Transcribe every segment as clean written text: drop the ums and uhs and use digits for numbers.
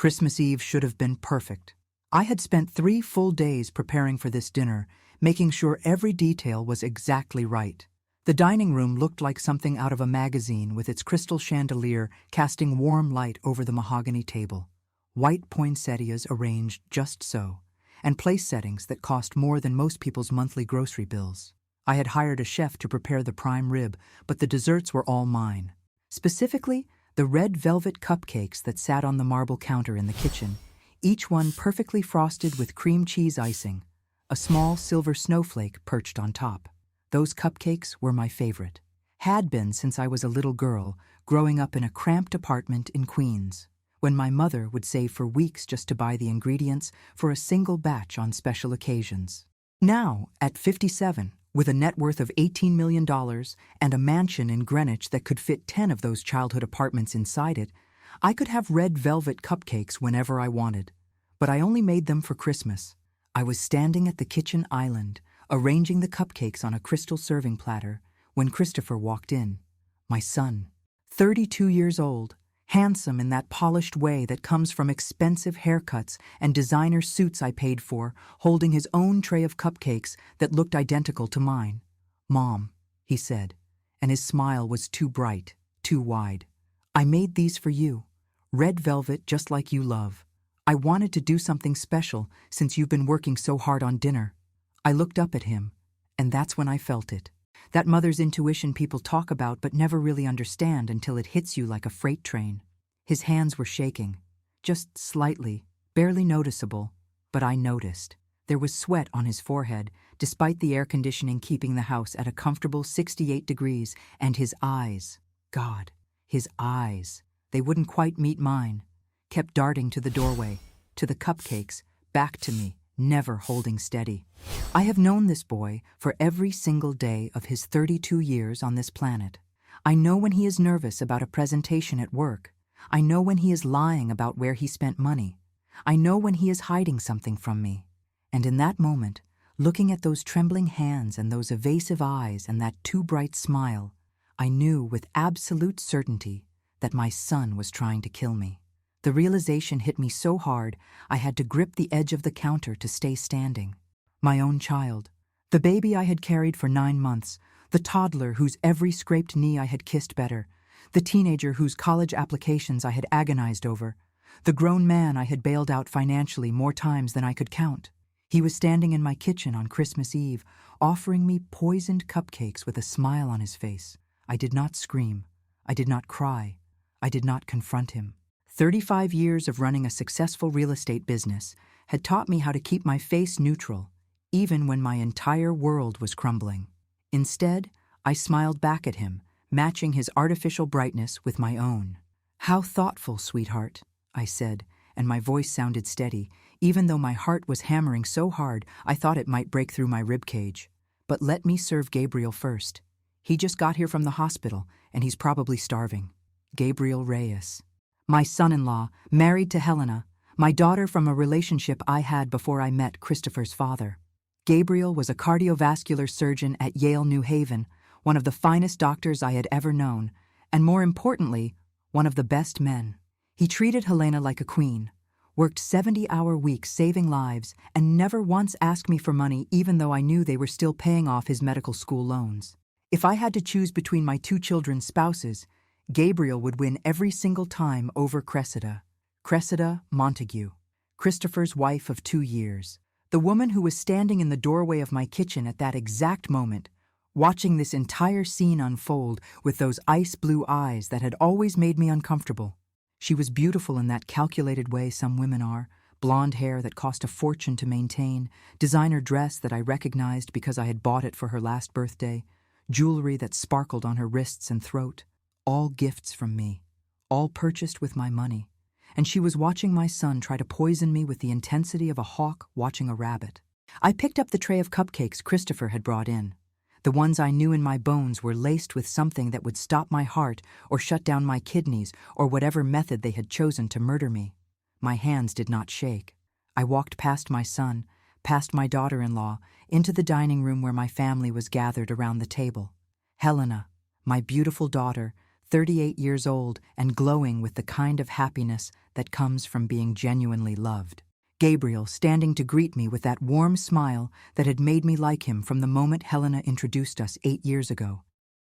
Christmas Eve should have been perfect. I had spent 3 full days preparing for this dinner, making sure every detail was exactly right. The dining room looked like something out of a magazine, with its crystal chandelier casting warm light over the mahogany table. White poinsettias arranged just so, and place settings that cost more than most people's monthly grocery bills. I had hired a chef to prepare the prime rib, but the desserts were all mine. Specifically, the red velvet cupcakes that sat on the marble counter in the kitchen, each one perfectly frosted with cream cheese icing, a small silver snowflake perched on top. Those cupcakes were my favorite. Had been since I was a little girl, growing up in a cramped apartment in Queens, when my mother would save for weeks just to buy the ingredients for a single batch on special occasions. Now, at 57, with a net worth of $18 million and a mansion in Greenwich that could fit 10 of those childhood apartments inside it, I could have red velvet cupcakes whenever I wanted. But I only made them for Christmas. I was standing at the kitchen island, arranging the cupcakes on a crystal serving platter, when Christopher walked in. My son, 32 years old, handsome in that polished way that comes from expensive haircuts and designer suits I paid for, holding his own tray of cupcakes that looked identical to mine. "Mom," he said, and his smile was too bright, too wide. "I made these for you, red velvet just like you love. I wanted to do something special since you've been working so hard on dinner." I looked up at him, and that's when I felt it. That mother's intuition people talk about but never really understand until it hits you like a freight train. His hands were shaking, just slightly, barely noticeable, but I noticed. There was sweat on his forehead, despite the air conditioning keeping the house at a comfortable 68 degrees, and his eyes, God, his eyes, they wouldn't quite meet mine, kept darting to the doorway, to the cupcakes, back to me, never holding steady. I have known this boy for every single day of his 32 years on this planet. I know when he is nervous about a presentation at work. I know when he is lying about where he spent money. I know when he is hiding something from me. And in that moment, looking at those trembling hands and those evasive eyes and that too bright smile, I knew with absolute certainty that my son was trying to kill me. The realization hit me so hard, I had to grip the edge of the counter to stay standing. My own child, the baby I had carried for 9 months, the toddler whose every scraped knee I had kissed better, the teenager whose college applications I had agonized over, the grown man I had bailed out financially more times than I could count. He was standing in my kitchen on Christmas Eve, offering me poisoned cupcakes with a smile on his face. I did not scream. I did not cry. I did not confront him. 35 years of running a successful real estate business had taught me how to keep my face neutral, even when my entire world was crumbling. Instead, I smiled back at him, matching his artificial brightness with my own. "How thoughtful, sweetheart," I said, and my voice sounded steady, even though my heart was hammering so hard I thought it might break through my ribcage. "But let me serve Gabriel first. He just got here from the hospital, and he's probably starving." Gabriel Reyes. My son-in-law, married to Helena, my daughter from a relationship I had before I met Christopher's father. Gabriel was a cardiovascular surgeon at Yale New Haven, one of the finest doctors I had ever known, and more importantly, one of the best men. He treated Helena like a queen, worked 70-hour weeks saving lives, and never once asked me for money even though I knew they were still paying off his medical school loans. If I had to choose between my 2 children's spouses, Gabriel would win every single time over Cressida Montague, Christopher's wife of 2 years, the woman who was standing in the doorway of my kitchen at that exact moment, watching this entire scene unfold with those ice-blue eyes that had always made me uncomfortable. She was beautiful in that calculated way some women are, blonde hair that cost a fortune to maintain, designer dress that I recognized because I had bought it for her last birthday, jewelry that sparkled on her wrists and throat. All gifts from me, all purchased with my money, and she was watching my son try to poison me with the intensity of a hawk watching a rabbit. I picked up the tray of cupcakes Christopher had brought in. The ones I knew in my bones were laced with something that would stop my heart or shut down my kidneys or whatever method they had chosen to murder me. My hands did not shake. I walked past my son, past my daughter-in-law, into the dining room where my family was gathered around the table. Helena, my beautiful daughter, 38 years old and glowing with the kind of happiness that comes from being genuinely loved. Gabriel standing to greet me with that warm smile that had made me like him from the moment Helena introduced us 8 years ago.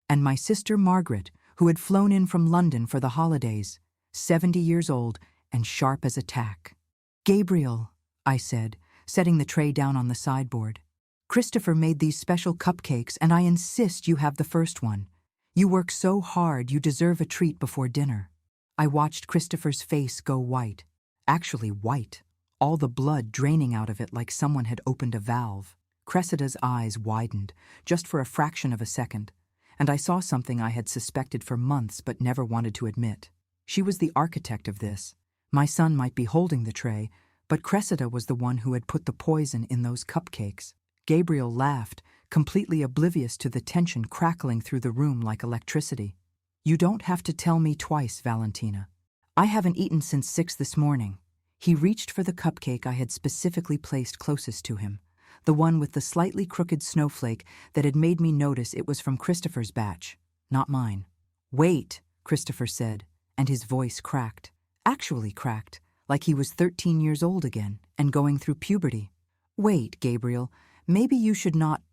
And my sister Margaret, who had flown in from London for the holidays, 70 years old and sharp as a tack. "Gabriel," I said, setting the tray down on the sideboard. "Christopher made these special cupcakes and I insist you have the first one. You work so hard, you deserve a treat before dinner." I watched Christopher's face go white. Actually white. All the blood draining out of it like someone had opened a valve. Cressida's eyes widened, just for a fraction of a second, and I saw something I had suspected for months but never wanted to admit. She was the architect of this. My son might be holding the tray, but Cressida was the one who had put the poison in those cupcakes. Gabriel laughed, completely oblivious to the tension crackling through the room like electricity. "You don't have to tell me twice, Valentina. I haven't eaten since 6 this morning." He reached for the cupcake I had specifically placed closest to him, the one with the slightly crooked snowflake that had made me notice it was from Christopher's batch, not mine. "Wait," Christopher said, and his voice cracked. Actually cracked, like he was 13 years old again and going through puberty. "Wait, Gabriel, maybe you should not—"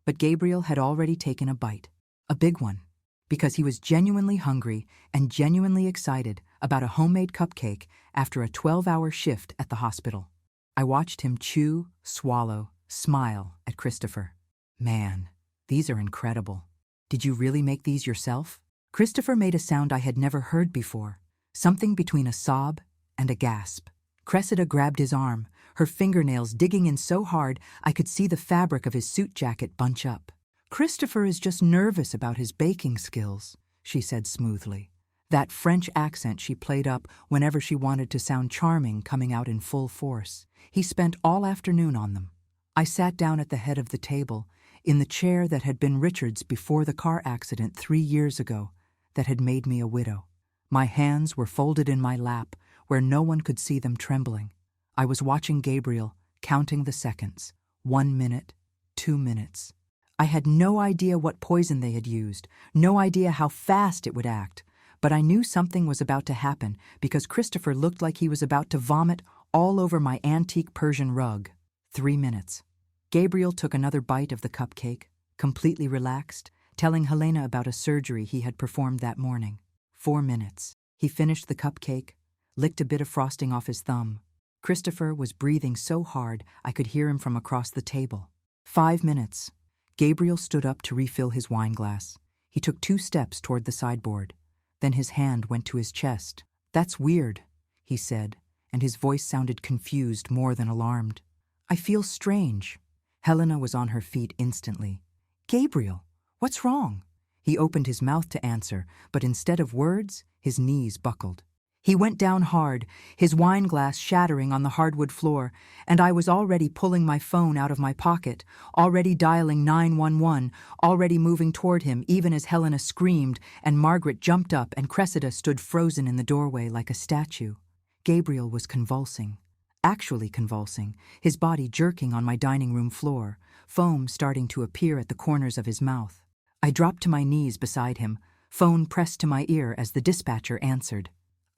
But Gabriel had already taken a bite, a big one, because he was genuinely hungry and genuinely excited about a homemade cupcake after a 12-hour shift at the hospital. I watched him chew, swallow, smile at Christopher. "Man, these are incredible. Did you really make these yourself?" Christopher made a sound I had never heard before, something between a sob and a gasp. Cressida grabbed his arm, her fingernails digging in so hard I could see the fabric of his suit jacket bunch up. "Christopher is just nervous about his baking skills," she said smoothly. That French accent she played up whenever she wanted to sound charming coming out in full force. He spent all afternoon on them. I sat down at the head of the table, in the chair that had been Richard's before the car accident 3 years ago that had made me a widow. My hands were folded in my lap, where no one could see them trembling. I was watching Gabriel, counting the seconds. 1 minute, 2 minutes. I had no idea what poison they had used, no idea how fast it would act, but I knew something was about to happen because Christopher looked like he was about to vomit all over my antique Persian rug. 3 minutes. Gabriel took another bite of the cupcake, completely relaxed, telling Helena about a surgery he had performed that morning. 4 minutes. He finished the cupcake, licked a bit of frosting off his thumb. Christopher was breathing so hard I could hear him from across the table. 5 minutes. Gabriel stood up to refill his wine glass. He took 2 steps toward the sideboard. Then his hand went to his chest. "That's weird," he said, and his voice sounded confused more than alarmed. "I feel strange." Helena was on her feet instantly. "Gabriel, what's wrong?" He opened his mouth to answer, but instead of words, his knees buckled. He went down hard, his wine glass shattering on the hardwood floor, and I was already pulling my phone out of my pocket, already dialing 911, already moving toward him even as Helena screamed and Margaret jumped up and Cressida stood frozen in the doorway like a statue. Gabriel was convulsing, actually convulsing, his body jerking on my dining room floor, foam starting to appear at the corners of his mouth. I dropped to my knees beside him, phone pressed to my ear as the dispatcher answered.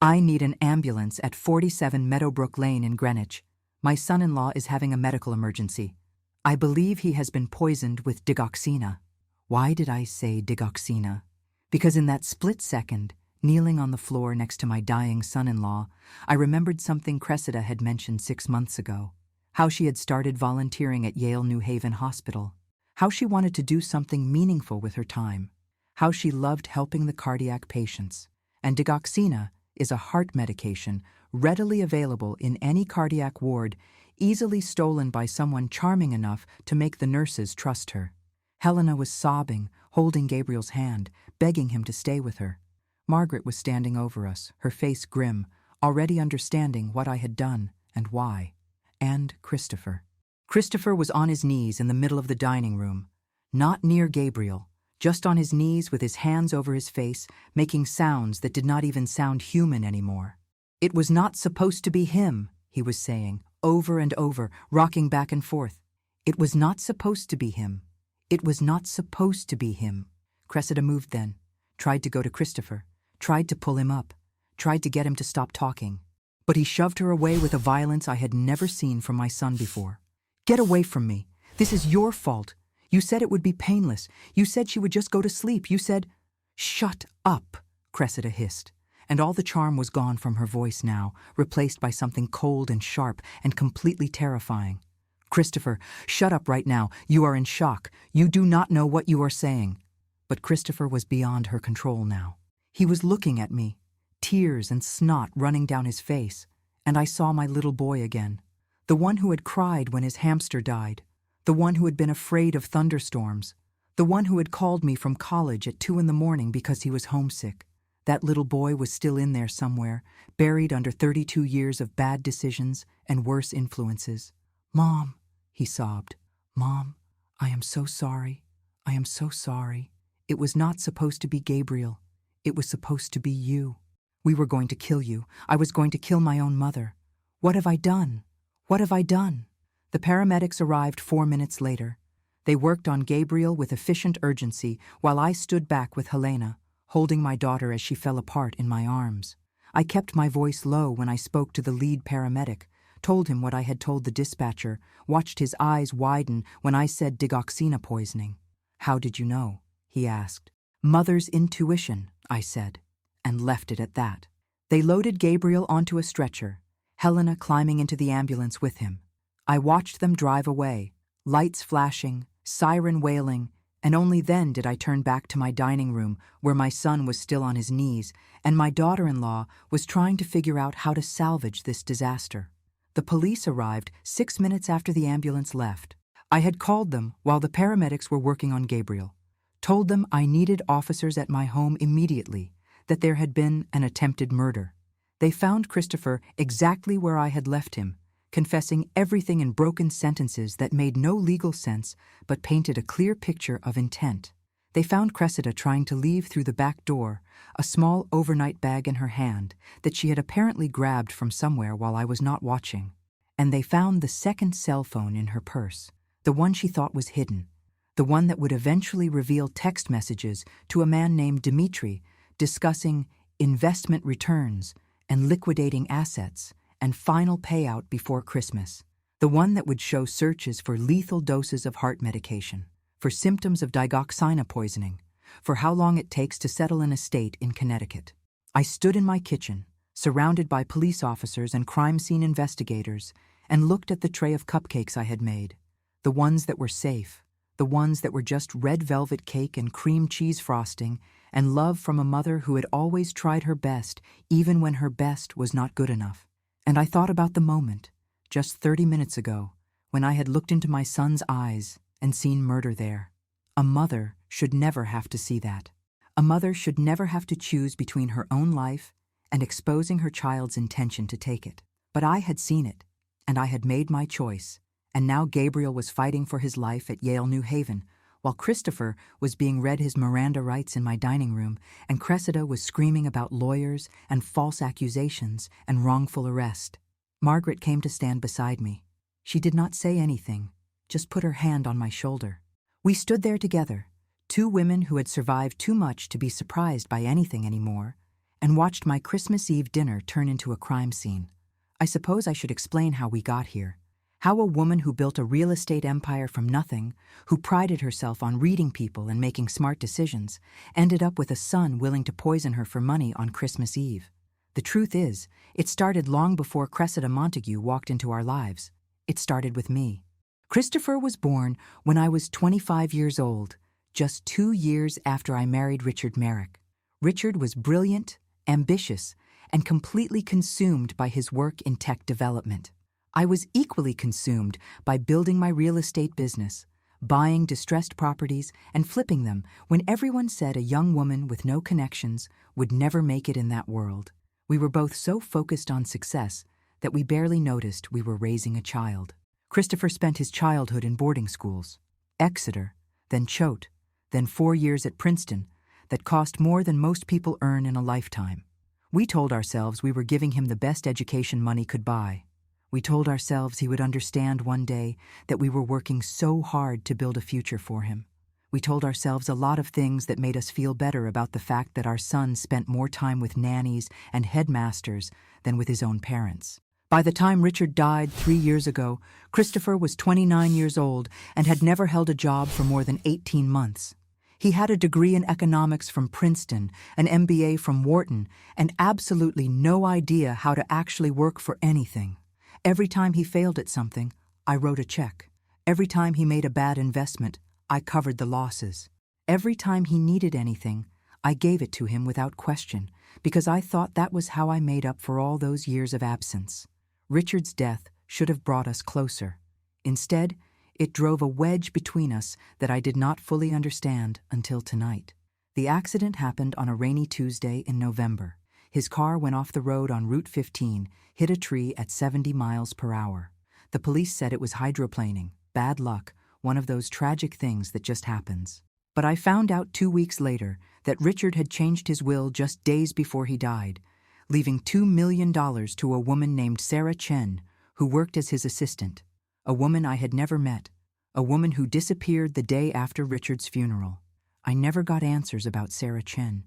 "I need an ambulance at 47 Meadowbrook Lane in Greenwich. My son-in-law is having a medical emergency. I believe he has been poisoned with digoxina." Why did I say digoxina? Because in that split second, kneeling on the floor next to my dying son-in-law, I remembered something Cressida had mentioned 6 months ago. How she had started volunteering at Yale New Haven Hospital. How she wanted to do something meaningful with her time. How she loved helping the cardiac patients. And digoxina is a heart medication readily available in any cardiac ward, easily stolen by someone charming enough to make the nurses trust her. Helena was sobbing, holding Gabriel's hand, begging him to stay with her. Margaret was standing over us, her face grim, already understanding what I had done and why. And Christopher. Christopher was on his knees in the middle of the dining room, not near Gabriel, just on his knees with his hands over his face, making sounds that did not even sound human anymore. "It was not supposed to be him," he was saying, over and over, rocking back and forth. "It was not supposed to be him. It was not supposed to be him." Cressida moved then, tried to go to Christopher, tried to pull him up, tried to get him to stop talking. But he shoved her away with a violence I had never seen from my son before. "Get away from me. This is your fault. You said it would be painless. You said she would just go to sleep. You said—" "Shut up," Cressida hissed, and all the charm was gone from her voice now, replaced by something cold and sharp and completely terrifying. "Christopher, shut up right now. You are in shock. You do not know what you are saying." But Christopher was beyond her control now. He was looking at me, tears and snot running down his face, and I saw my little boy again. The one who had cried when his hamster died. The one who had been afraid of thunderstorms. The one who had called me from college at 2 a.m. because he was homesick. That little boy was still in there somewhere, buried under 32 years of bad decisions and worse influences. "Mom," he sobbed. "Mom, I am so sorry. I am so sorry. It was not supposed to be Gabriel. It was supposed to be you. We were going to kill you. I was going to kill my own mother. What have I done? What have I done?" The paramedics arrived 4 minutes later. They worked on Gabriel with efficient urgency while I stood back with Helena, holding my daughter as she fell apart in my arms. I kept my voice low when I spoke to the lead paramedic, told him what I had told the dispatcher, watched his eyes widen when I said digoxina poisoning. "How did you know?" he asked. "Mother's intuition," I said, and left it at that. They loaded Gabriel onto a stretcher, Helena climbing into the ambulance with him. I watched them drive away, lights flashing, siren wailing, and only then did I turn back to my dining room where my son was still on his knees and my daughter-in-law was trying to figure out how to salvage this disaster. The police arrived 6 minutes after the ambulance left. I had called them while the paramedics were working on Gabriel, told them I needed officers at my home immediately, that there had been an attempted murder. They found Christopher exactly where I had left him, confessing everything in broken sentences that made no legal sense but painted a clear picture of intent. They found Cressida trying to leave through the back door, a small overnight bag in her hand that she had apparently grabbed from somewhere while I was not watching. And they found the second cell phone in her purse, the one she thought was hidden, the one that would eventually reveal text messages to a man named Dimitri discussing investment returns and liquidating assets and final payout before Christmas, the one that would show searches for lethal doses of heart medication, for symptoms of digoxina poisoning, for how long it takes to settle an estate in Connecticut. I stood in my kitchen, surrounded by police officers and crime scene investigators, and looked at the tray of cupcakes I had made, the ones that were safe, the ones that were just red velvet cake and cream cheese frosting, and love from a mother who had always tried her best, even when her best was not good enough. And I thought about the moment, just 30 minutes ago, when I had looked into my son's eyes and seen murder there. A mother should never have to see that. A mother should never have to choose between her own life and exposing her child's intention to take it. But I had seen it, and I had made my choice, and now Gabriel was fighting for his life at Yale New Haven, while Christopher was being read his Miranda rights in my dining room, and Cressida was screaming about lawyers and false accusations and wrongful arrest. Margaret came to stand beside me. She did not say anything, just put her hand on my shoulder. We stood there together, 2 women who had survived too much to be surprised by anything anymore, and watched my Christmas Eve dinner turn into a crime scene. I suppose I should explain how we got here. How a woman who built a real estate empire from nothing, who prided herself on reading people and making smart decisions, ended up with a son willing to poison her for money on Christmas Eve. The truth is, it started long before Cressida Montague walked into our lives. It started with me. Christopher was born when I was 25 years old, just 2 years after I married Richard Merrick. Richard was brilliant, ambitious, and completely consumed by his work in tech development. I was equally consumed by building my real estate business, buying distressed properties and flipping them when everyone said a young woman with no connections would never make it in that world. We were both so focused on success that we barely noticed we were raising a child. Christopher spent his childhood in boarding schools, Exeter, then Choate, then 4 years at Princeton, that cost more than most people earn in a lifetime. We told ourselves we were giving him the best education money could buy. We told ourselves he would understand one day that we were working so hard to build a future for him. We told ourselves a lot of things that made us feel better about the fact that our son spent more time with nannies and headmasters than with his own parents. By the time Richard died 3 years ago, Christopher was 29 years old and had never held a job for more than 18 months. He had a degree in economics from Princeton, an MBA from Wharton, and absolutely no idea how to actually work for anything. Every time he failed at something, I wrote a check. Every time he made a bad investment, I covered the losses. Every time he needed anything, I gave it to him without question, because I thought that was how I made up for all those years of absence. Richard's death should have brought us closer. Instead, it drove a wedge between us that I did not fully understand until tonight. The accident happened on a rainy Tuesday in November. His car went off the road on Route 15, hit a tree at 70 miles per hour. The police said it was hydroplaning, bad luck, one of those tragic things that just happens. But I found out 2 weeks later that Richard had changed his will just days before he died, leaving $2 million to a woman named Sarah Chen, who worked as his assistant. A woman I had never met, a woman who disappeared the day after Richard's funeral. I never got answers about Sarah Chen.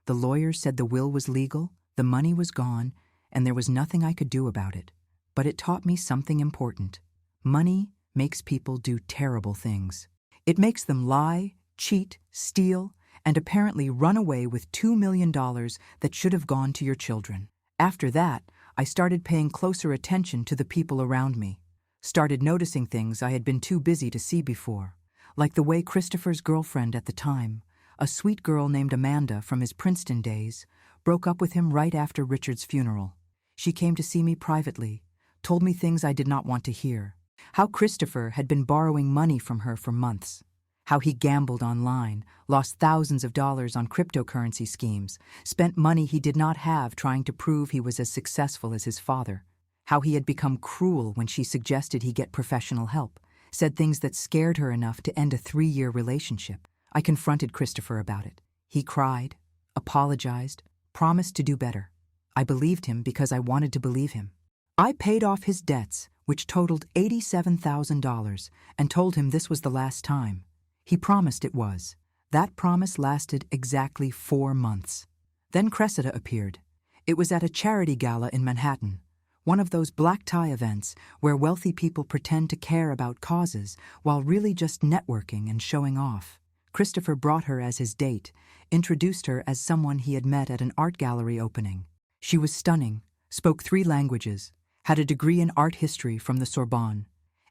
The lawyers said the will was legal, the money was gone, and there was nothing I could do about it. But it taught me something important. Money makes people do terrible things. It makes them lie, cheat, steal, and apparently run away with $2 million that should have gone to your children. After that, I started paying closer attention to the people around me. Started noticing things I had been too busy to see before, like the way Christopher's girlfriend at the time, a sweet girl named Amanda from his Princeton days, broke up with him right after Richard's funeral. She came to see me privately, told me things I did not want to hear. How Christopher had been borrowing money from her for months. How he gambled online, lost thousands of dollars on cryptocurrency schemes, spent money he did not have trying to prove he was as successful as his father. How he had become cruel when she suggested he get professional help, said things that scared her enough to end a 3-year relationship. I confronted Christopher about it. He cried, apologized, promised to do better. I believed him because I wanted to believe him. I paid off his debts, which totaled $87,000, and told him this was the last time. He promised it was. That promise lasted exactly 4 months. Then Cressida appeared. It was at a charity gala in Manhattan, one of those black tie events where wealthy people pretend to care about causes while really just networking and showing off. Christopher brought her as his date, introduced her as someone he had met at an art gallery opening. She was stunning, spoke 3 languages, had a degree in art history from the Sorbonne,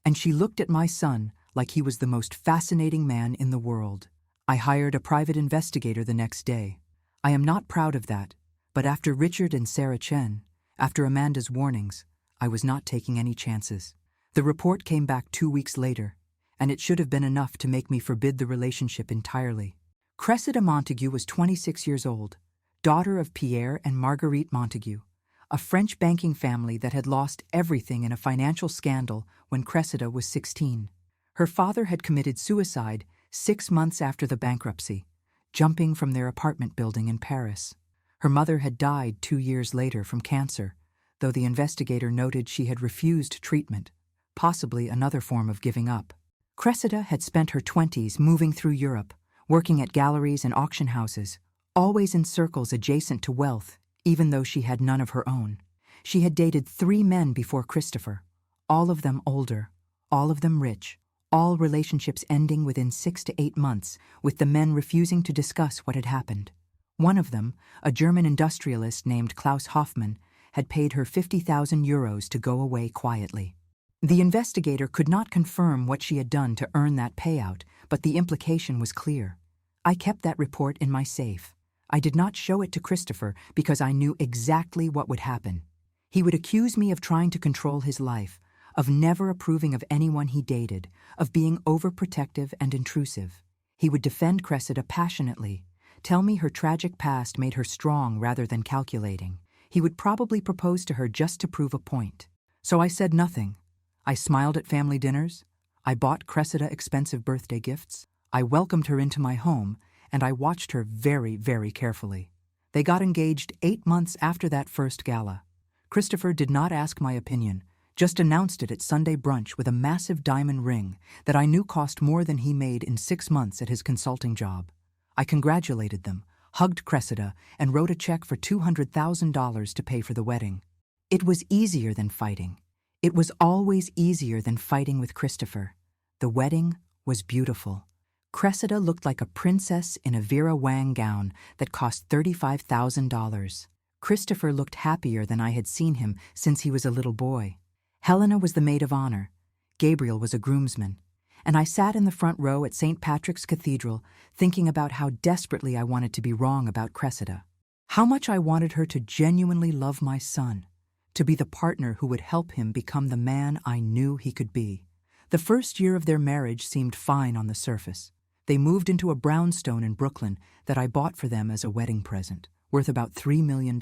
and she looked at my son like he was the most fascinating man in the world. I hired a private investigator the next day. I am not proud of that, but after Richard and Sarah Chen, after Amanda's warnings, I was not taking any chances. The report came back 2 weeks later, and it should have been enough to make me forbid the relationship entirely. Cressida Montague was 26 years old, daughter of Pierre and Marguerite Montague, a French banking family that had lost everything in a financial scandal when Cressida was 16. Her father had committed suicide 6 months after the bankruptcy, jumping from their apartment building in Paris. Her mother had died 2 years later from cancer, though the investigator noted she had refused treatment, possibly another form of giving up. Cressida had spent her 20s moving through Europe, working at galleries and auction houses, always in circles adjacent to wealth, even though she had none of her own. She had dated 3 men before Christopher, all of them older, all of them rich, all relationships ending within 6 to 8 months, with the men refusing to discuss what had happened. One of them, a German industrialist named Klaus Hoffmann, had paid her 50,000 euros to go away quietly. The investigator could not confirm what she had done to earn that payout, but the implication was clear. I kept that report in my safe. I did not show it to Christopher because I knew exactly what would happen. He would accuse me of trying to control his life, of never approving of anyone he dated, of being overprotective and intrusive. He would defend Cressida passionately, tell me her tragic past made her strong rather than calculating. He would probably propose to her just to prove a point. So I said nothing. I smiled at family dinners. I bought Cressida expensive birthday gifts. I welcomed her into my home, and I watched her very, very carefully. They got engaged 8 months after that first gala. Christopher did not ask my opinion, Just announced it at Sunday brunch with a massive diamond ring that I knew cost more than he made in 6 months at his consulting job. I congratulated them, hugged Cressida, and wrote a check for $200,000 to pay for the wedding. It was easier than fighting. It was always easier than fighting with Christopher. The wedding was beautiful. Cressida looked like a princess in a Vera Wang gown that cost $35,000. Christopher looked happier than I had seen him since he was a little boy. Helena was the maid of honor. Gabriel was a groomsman. And I sat in the front row at St. Patrick's Cathedral thinking about how desperately I wanted to be wrong about Cressida. How much I wanted her to genuinely love my son, to be the partner who would help him become the man I knew he could be. The first year of their marriage seemed fine on the surface. They moved into a brownstone in Brooklyn that I bought for them as a wedding present, worth about $3 million.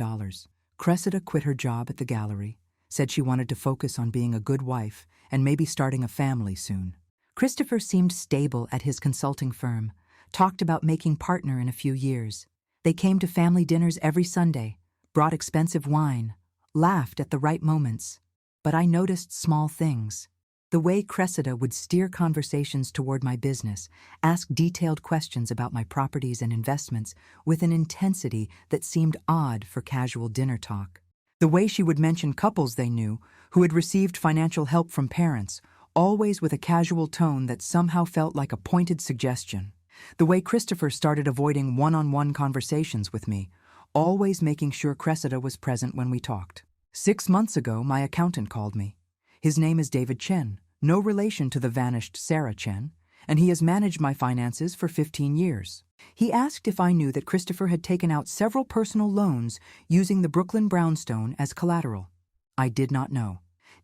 Cressida quit her job at the gallery, said she wanted to focus on being a good wife and maybe starting a family soon. Christopher seemed stable at his consulting firm, talked about making partner in a few years. They came to family dinners every Sunday, brought expensive wine, laughed at the right moments. But I noticed small things. The way Cressida would steer conversations toward my business, ask detailed questions about my properties and investments with an intensity that seemed odd for casual dinner talk. The way she would mention couples they knew who had received financial help from parents, always with a casual tone that somehow felt like a pointed suggestion. The way Christopher started avoiding one-on-one conversations with me, always making sure Cressida was present when we talked. 6 months ago, my accountant called me. His name is David Chen, no relation to the vanished Sarah Chen, and he has managed my finances for 15 years. He asked if I knew that Christopher had taken out several personal loans using the Brooklyn brownstone as collateral. I did not know.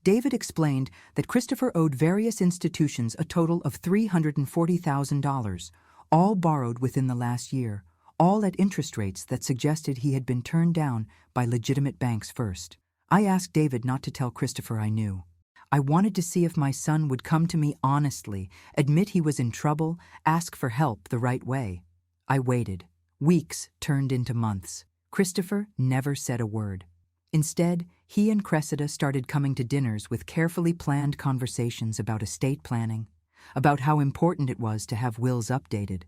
David explained that Christopher owed various institutions a total of $340,000, all borrowed within the last year, all at interest rates that suggested he had been turned down by legitimate banks first. I asked David not to tell Christopher I knew. I wanted to see if my son would come to me honestly, admit he was in trouble, ask for help the right way. I waited. Weeks turned into months. Christopher never said a word. Instead, he and Cressida started coming to dinners with carefully planned conversations about estate planning, about how important it was to have wills updated,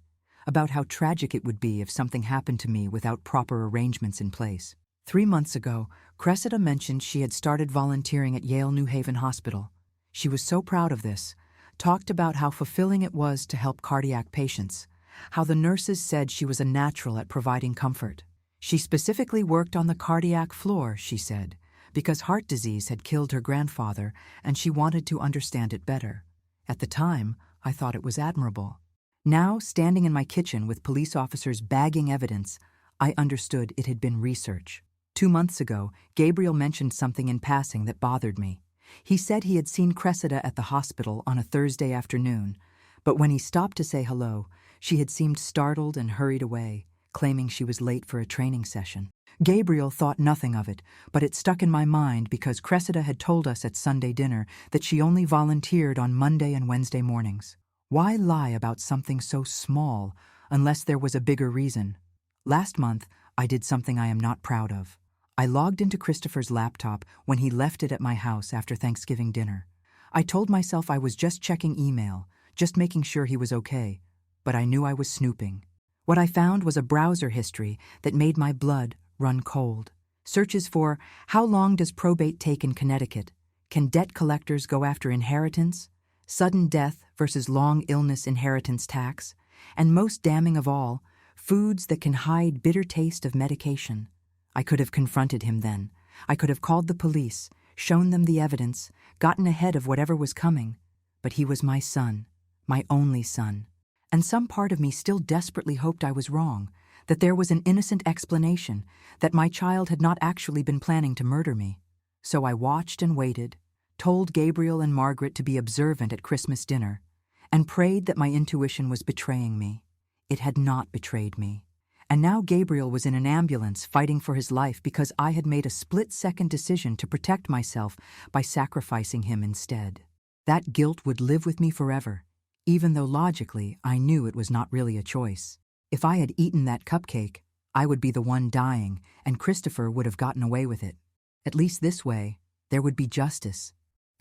about how tragic it would be if something happened to me without proper arrangements in place. 3 months ago, Cressida mentioned she had started volunteering at Yale New Haven Hospital. She was so proud of this, talked about how fulfilling it was to help cardiac patients, how the nurses said she was a natural at providing comfort. She specifically worked on the cardiac floor, she said, because heart disease had killed her grandfather and she wanted to understand it better. At the time, I thought it was admirable. Now, standing in my kitchen with police officers bagging evidence, I understood it had been research. 2 months ago, Gabriel mentioned something in passing that bothered me. He said he had seen Cressida at the hospital on a Thursday afternoon, but when he stopped to say hello, she had seemed startled and hurried away, claiming she was late for a training session. Gabriel thought nothing of it, but it stuck in my mind because Cressida had told us at Sunday dinner that she only volunteered on Monday and Wednesday mornings. Why lie about something so small unless there was a bigger reason? Last month, I did something I am not proud of. I logged into Christopher's laptop when he left it at my house after Thanksgiving dinner. I told myself I was just checking email, just making sure he was okay, but I knew I was snooping. What I found was a browser history that made my blood run cold. Searches for, how long does probate take in Connecticut? Can debt collectors go after inheritance? Sudden death versus long illness inheritance tax? And most damning of all, foods that can hide bitter taste of medication. I could have confronted him then. I could have called the police, shown them the evidence, gotten ahead of whatever was coming. But he was my son, my only son. And some part of me still desperately hoped I was wrong, that there was an innocent explanation, that my child had not actually been planning to murder me. So I watched and waited, told Gabriel and Margaret to be observant at Christmas dinner, and prayed that my intuition was betraying me. It had not betrayed me. And now Gabriel was in an ambulance fighting for his life because I had made a split-second decision to protect myself by sacrificing him instead. That guilt would live with me forever, even though logically I knew it was not really a choice. If I had eaten that cupcake, I would be the one dying, and Christopher would have gotten away with it. At least this way, there would be justice.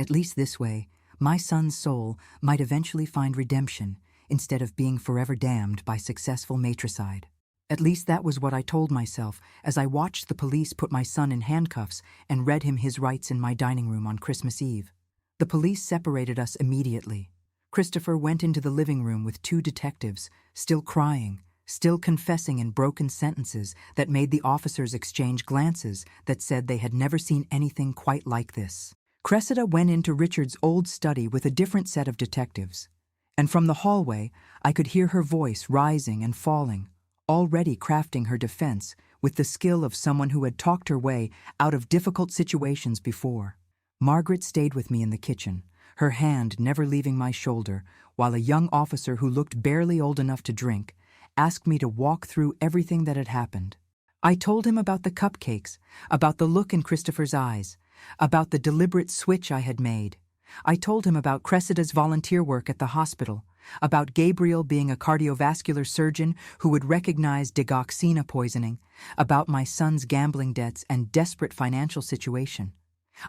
At least this way, my son's soul might eventually find redemption instead of being forever damned by successful matricide. At least that was what I told myself as I watched the police put my son in handcuffs and read him his rights in my dining room on Christmas Eve. The police separated us immediately. Christopher went into the living room with 2 detectives, still crying, still confessing in broken sentences that made the officers exchange glances that said they had never seen anything quite like this. Cressida went into Richard's old study with a different set of detectives, and from the hallway I could hear her voice rising and falling, already crafting her defense with the skill of someone who had talked her way out of difficult situations before. Margaret stayed with me in the kitchen, her hand never leaving my shoulder, while a young officer who looked barely old enough to drink asked me to walk through everything that had happened. I told him about the cupcakes, about the look in Christopher's eyes, about the deliberate switch I had made. I told him about Cressida's volunteer work at the hospital, about Gabriel being a cardiovascular surgeon who would recognize digoxina poisoning, about my son's gambling debts and desperate financial situation.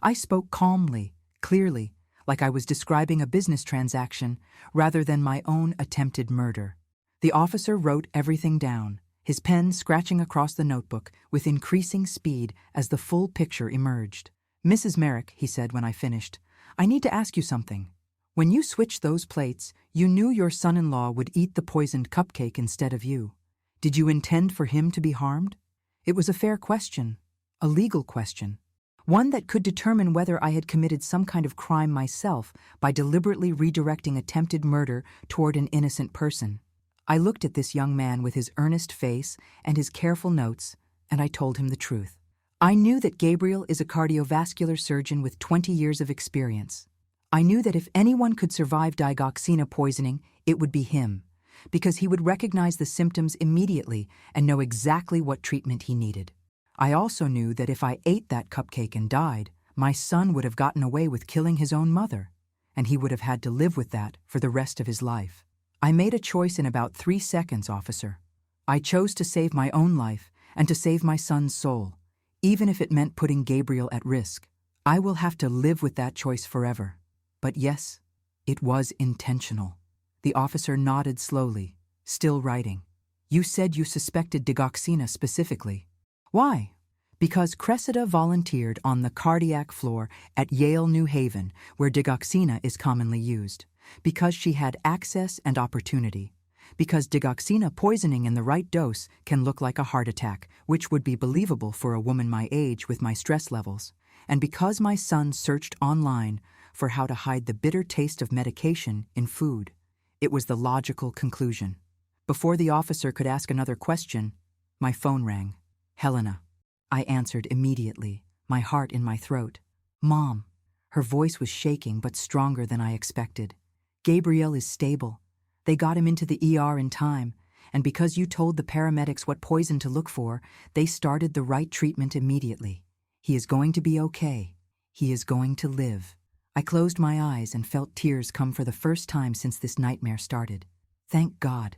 I spoke calmly, clearly, like I was describing a business transaction rather than my own attempted murder. The officer wrote everything down, his pen scratching across the notebook with increasing speed as the full picture emerged. "Mrs. Merrick," he said when I finished, "I need to ask you something. When you switched those plates, you knew your son-in-law would eat the poisoned cupcake instead of you. Did you intend for him to be harmed?" It was a fair question, a legal question, one that could determine whether I had committed some kind of crime myself by deliberately redirecting attempted murder toward an innocent person. I looked at this young man with his earnest face and his careful notes, and I told him the truth. I knew that Gabriel is a cardiovascular surgeon with 20 years of experience. I knew that if anyone could survive digoxina poisoning, it would be him, because he would recognize the symptoms immediately and know exactly what treatment he needed. I also knew that if I ate that cupcake and died, my son would have gotten away with killing his own mother, and he would have had to live with that for the rest of his life. I made a choice in about 3 seconds, officer. I chose to save my own life and to save my son's soul, even if it meant putting Gabriel at risk. I will have to live with that choice forever. But yes, it was intentional. The officer nodded slowly, still writing. "You said you suspected digoxina specifically. Why?" "Because Cressida volunteered on the cardiac floor at Yale New Haven, where digoxina is commonly used. Because she had access and opportunity. Because digoxina poisoning in the right dose can look like a heart attack, which would be believable for a woman my age with my stress levels. And because my son searched online for how to hide the bitter taste of medication in food. It was the logical conclusion." Before the officer could ask another question, my phone rang. "Helena." I answered immediately, my heart in my throat. "Mom." Her voice was shaking but stronger than I expected. "Gabriel is stable. They got him into the ER in time, and because you told the paramedics what poison to look for, they started the right treatment immediately. He is going to be okay. He is going to live." I closed my eyes and felt tears come for the first time since this nightmare started. Thank God,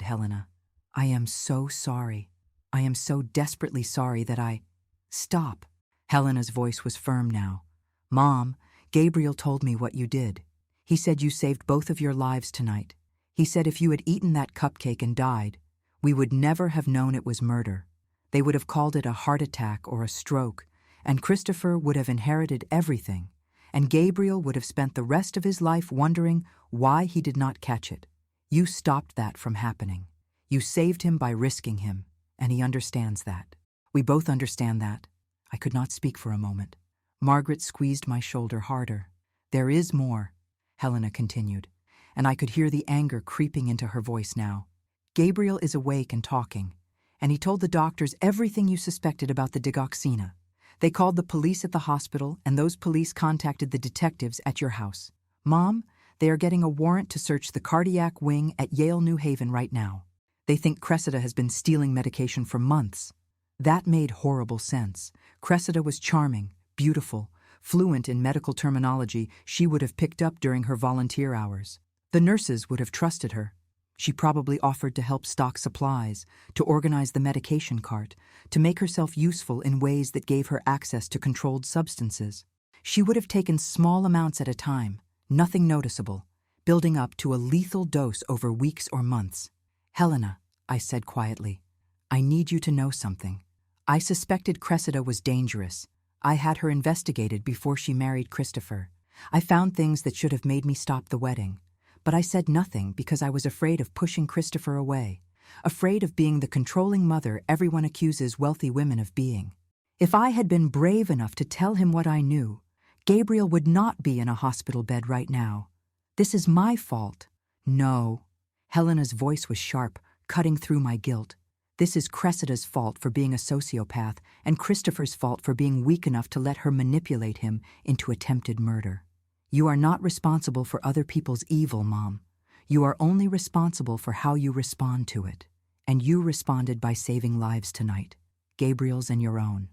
Helena. I am so sorry. I am so desperately sorry that I... Stop. Helena's voice was firm now. "Mom, Gabriel told me what you did. He said you saved both of your lives tonight. He said if you had eaten that cupcake and died, we would never have known it was murder. They would have called it a heart attack or a stroke, and Christopher would have inherited everything, and Gabriel would have spent the rest of his life wondering why he did not catch it. You stopped that from happening. You saved him by risking him, and he understands that. We both understand that." I could not speak for a moment. Margaret squeezed my shoulder harder. "There is more," Helena continued, and I could hear the anger creeping into her voice now. "Gabriel is awake and talking, and he told the doctors everything you suspected about the digoxina. They called the police at the hospital, and those police contacted the detectives at your house. Mom, they are getting a warrant to search the cardiac wing at Yale New Haven right now. They think Cressida has been stealing medication for months." That made horrible sense. Cressida was charming, beautiful, fluent in medical terminology she would have picked up during her volunteer hours. The nurses would have trusted her. She probably offered to help stock supplies, to organize the medication cart, to make herself useful in ways that gave her access to controlled substances. She would have taken small amounts at a time, nothing noticeable, building up to a lethal dose over weeks or months. "Helena," I said quietly, "I need you to know something. I suspected Cressida was dangerous. I had her investigated before she married Christopher. I found things that should have made me stop the wedding. But I said nothing because I was afraid of pushing Christopher away, afraid of being the controlling mother everyone accuses wealthy women of being. If I had been brave enough to tell him what I knew, Gabriel would not be in a hospital bed right now. This is my fault." "No." Helena's voice was sharp, cutting through my guilt. "This is Cressida's fault for being a sociopath, and Christopher's fault for being weak enough to let her manipulate him into attempted murder. You are not responsible for other people's evil, Mom. You are only responsible for how you respond to it. And you responded by saving lives tonight, Gabriel's and your own.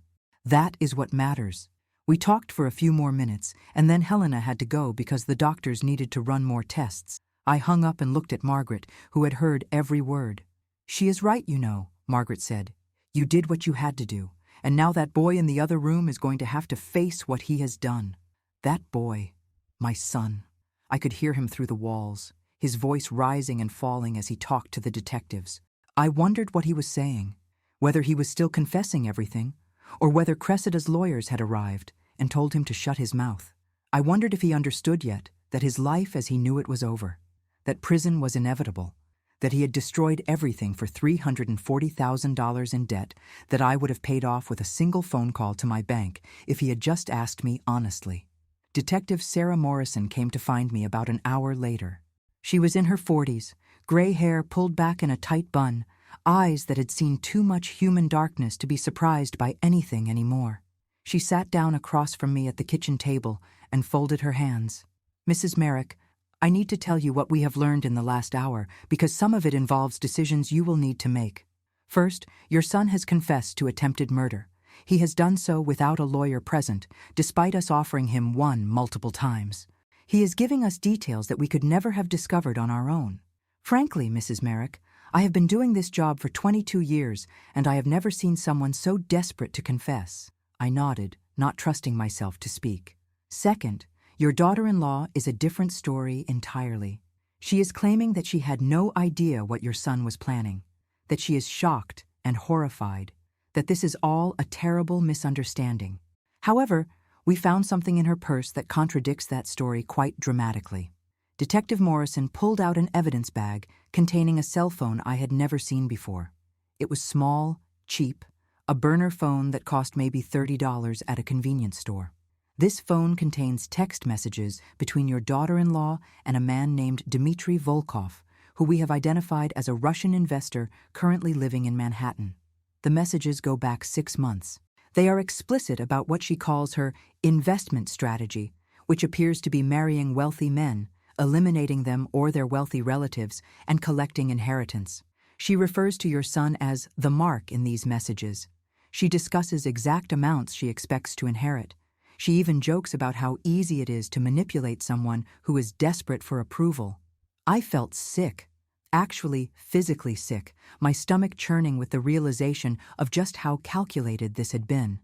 That is what matters." We talked for a few more minutes, and then Helena had to go because the doctors needed to run more tests. I hung up and looked at Margaret, who had heard every word. "She is right, you know," Margaret said. "You did what you had to do, and now that boy in the other room is going to have to face what he has done." That boy, my son. I could hear him through the walls, his voice rising and falling as he talked to the detectives. I wondered what he was saying, whether he was still confessing everything, or whether Cressida's lawyers had arrived and told him to shut his mouth. I wondered if he understood yet that his life as he knew it was over, that prison was inevitable, that he had destroyed everything for $340,000 in debt that I would have paid off with a single phone call to my bank if he had just asked me honestly. Detective Sarah Morrison came to find me about an hour later. She was in her 40s, gray hair pulled back in a tight bun, eyes that had seen too much human darkness to be surprised by anything anymore. She sat down across from me at the kitchen table and folded her hands. "Mrs. Merrick, I need to tell you what we have learned in the last hour because some of it involves decisions you will need to make. First, your son has confessed to attempted murder. He has done so without a lawyer present, despite us offering him one multiple times. He is giving us details that we could never have discovered on our own. Frankly, Mrs. Merrick, I have been doing this job for 22 years, and I have never seen someone so desperate to confess." I nodded, not trusting myself to speak. "Second, your daughter-in-law is a different story entirely. She is claiming that she had no idea what your son was planning, that she is shocked and horrified, that this is all a terrible misunderstanding. However, we found something in her purse that contradicts that story quite dramatically." Detective Morrison pulled out an evidence bag containing a cell phone I had never seen before. It was small, cheap, a burner phone that cost maybe $30 at a convenience store. "This phone contains text messages between your daughter-in-law and a man named Dmitry Volkov, who we have identified as a Russian investor currently living in Manhattan. The messages go back 6 months. They are explicit about what she calls her investment strategy, which appears to be marrying wealthy men, eliminating them or their wealthy relatives, and collecting inheritance. She refers to your son as the mark in these messages. She discusses exact amounts she expects to inherit. She even jokes about how easy it is to manipulate someone who is desperate for approval. I felt sick, actually physically sick, my stomach churning with the realization of just how calculated this had been.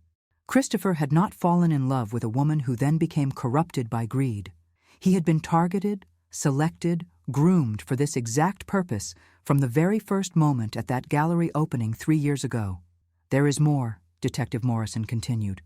Christopher had not fallen in love with a woman who then became corrupted by greed. He had been targeted, selected, groomed for this exact purpose from the very first moment at that gallery opening 3 years ago. "There is more," Detective Morrison continued.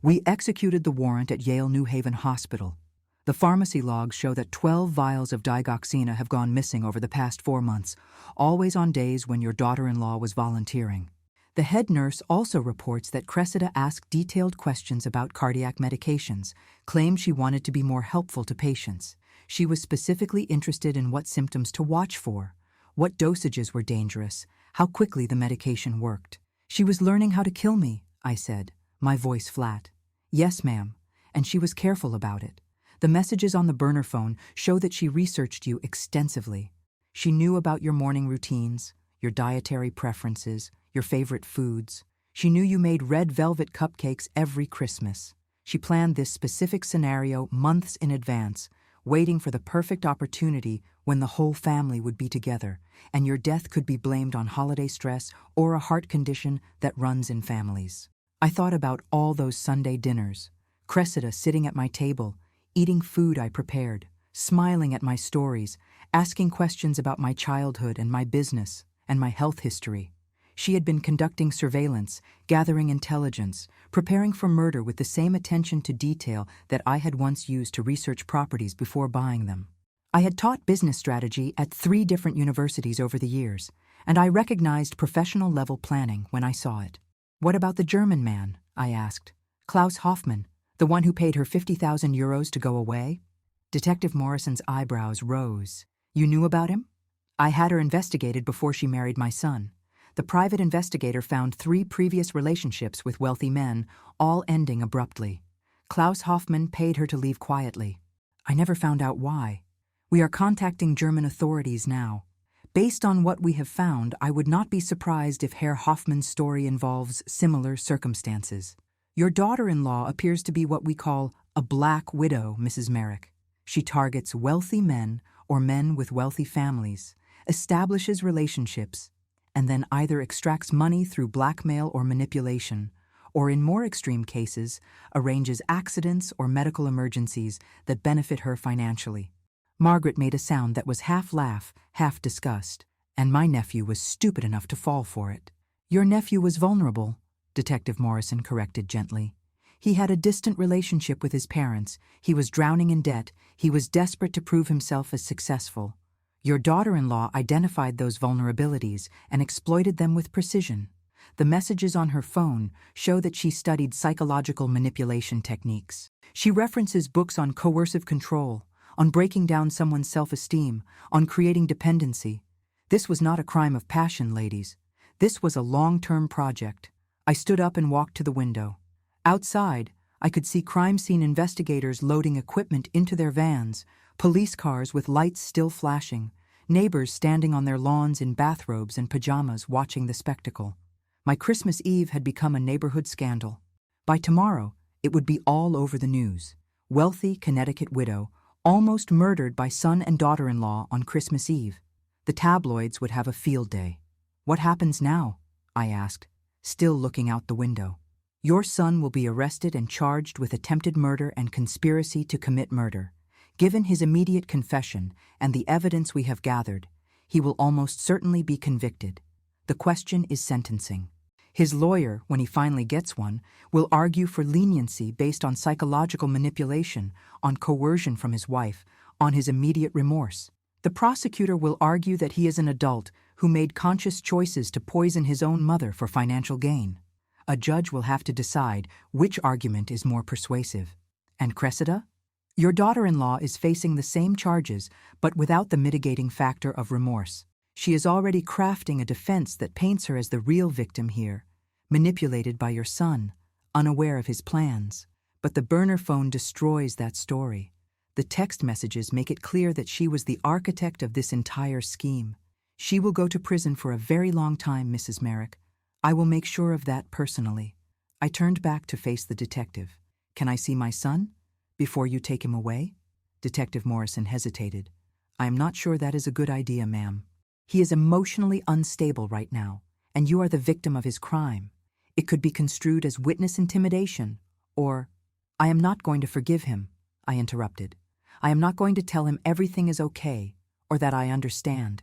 "We executed the warrant at Yale New Haven Hospital. The pharmacy logs show that 12 vials of digoxina have gone missing over the past 4 months, always on days when your daughter-in-law was volunteering. The head nurse also reports that Cressida asked detailed questions about cardiac medications, claimed she wanted to be more helpful to patients. She was specifically interested in what symptoms to watch for, what dosages were dangerous, how quickly the medication worked. She was learning how to kill me," I said, my voice flat. "Yes, ma'am, and she was careful about it. The messages on the burner phone show that she researched you extensively. She knew about your morning routines, your dietary preferences, your favorite foods. She knew you made red velvet cupcakes every Christmas. She planned this specific scenario months in advance, waiting for the perfect opportunity when the whole family would be together, and your death could be blamed on holiday stress or a heart condition that runs in families. I thought about all those Sunday dinners, Cressida sitting at my table, eating food I prepared, smiling at my stories, asking questions about my childhood and my business and my health history. She had been conducting surveillance, gathering intelligence, preparing for murder with the same attention to detail that I had once used to research properties before buying them. I had taught business strategy at 3 different universities over the years, and I recognized professional-level planning when I saw it. "What about the German man?" I asked. "Klaus Hoffmann, the one who paid her 50,000 euros to go away?" Detective Morrison's eyebrows rose. "You knew about him?" "I had her investigated before she married my son. The private investigator found 3 previous relationships with wealthy men, all ending abruptly. Klaus Hoffmann paid her to leave quietly. I never found out why. We are contacting German authorities now. Based on what we have found, I would not be surprised if Herr Hoffmann's story involves similar circumstances. Your daughter-in-law appears to be what we call a black widow, Mrs. Merrick. She targets wealthy men or men with wealthy families, establishes relationships, and then either extracts money through blackmail or manipulation, or in more extreme cases, arranges accidents or medical emergencies that benefit her financially." Margaret made a sound that was half laugh, half disgust, and my nephew was stupid enough to fall for it. "Your nephew was vulnerable," Detective Morrison corrected gently. "He had a distant relationship with his parents, he was drowning in debt, he was desperate to prove himself as successful. Your daughter-in-law identified those vulnerabilities and exploited them with precision. The messages on her phone show that she studied psychological manipulation techniques. She references books on coercive control, on breaking down someone's self-esteem, on creating dependency. This was not a crime of passion, ladies. This was a long-term project." I stood up and walked to the window. Outside, I could see crime scene investigators loading equipment into their vans, police cars with lights still flashing, neighbors standing on their lawns in bathrobes and pajamas watching the spectacle. My Christmas Eve had become a neighborhood scandal. By tomorrow, it would be all over the news. Wealthy Connecticut widow, almost murdered by son and daughter-in-law on Christmas Eve. The tabloids would have a field day. "What happens now?" I asked, still looking out the window. "Your son will be arrested and charged with attempted murder and conspiracy to commit murder. Given his immediate confession and the evidence we have gathered, he will almost certainly be convicted. The question is sentencing. His lawyer, when he finally gets one, will argue for leniency based on psychological manipulation, on coercion from his wife, on his immediate remorse. The prosecutor will argue that he is an adult who made conscious choices to poison his own mother for financial gain. A judge will have to decide which argument is more persuasive. And Cressida? Your daughter-in-law is facing the same charges, but without the mitigating factor of remorse. She is already crafting a defense that paints her as the real victim here, manipulated by your son, unaware of his plans. But the burner phone destroys that story. The text messages make it clear that she was the architect of this entire scheme. She will go to prison for a very long time, Mrs. Merrick. I will make sure of that personally. I turned back to face the detective. "Can I see my son before you take him away?" Detective Morrison hesitated. "I am not sure that is a good idea, ma'am. He is emotionally unstable right now, and you are the victim of his crime. It could be construed as witness intimidation, or—" "I am not going to forgive him," I interrupted. "I am not going to tell him everything is okay, or that I understand.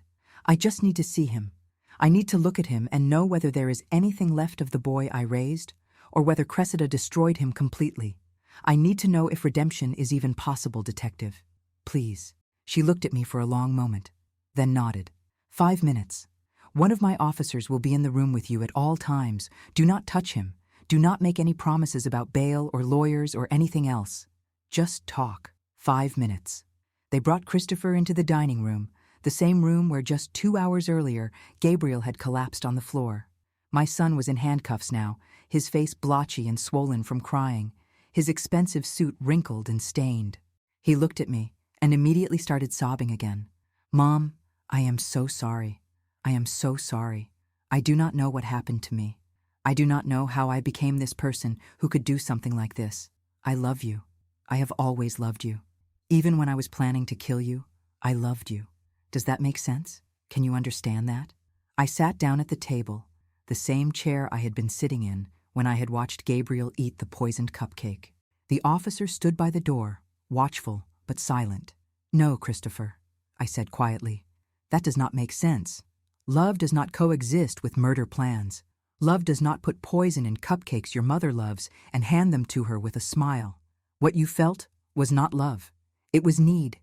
I just need to see him. I need to look at him and know whether there is anything left of the boy I raised, or whether Cressida destroyed him completely. I need to know if redemption is even possible, detective. Please." She looked at me for a long moment, then nodded. 5 minutes. One of my officers will be in the room with you at all times. Do not touch him. Do not make any promises about bail or lawyers or anything else. Just talk. 5 minutes. They brought Christopher into the dining room, the same room where just 2 hours earlier Gabriel had collapsed on the floor. My son was in handcuffs now, his face blotchy and swollen from crying, his expensive suit wrinkled and stained. He looked at me and immediately started sobbing again. "Mom, I am so sorry. I am so sorry. I do not know what happened to me. I do not know how I became this person who could do something like this. I love you. I have always loved you. Even when I was planning to kill you, I loved you. Does that make sense? Can you understand that?" I sat down at the table, the same chair I had been sitting in when I had watched Gabriel eat the poisoned cupcake. The officer stood by the door, watchful but silent. "No, Christopher," I said quietly. "That does not make sense. Love does not coexist with murder plans. Love does not put poison in cupcakes your mother loves and hand them to her with a smile. What you felt was not love. It was need.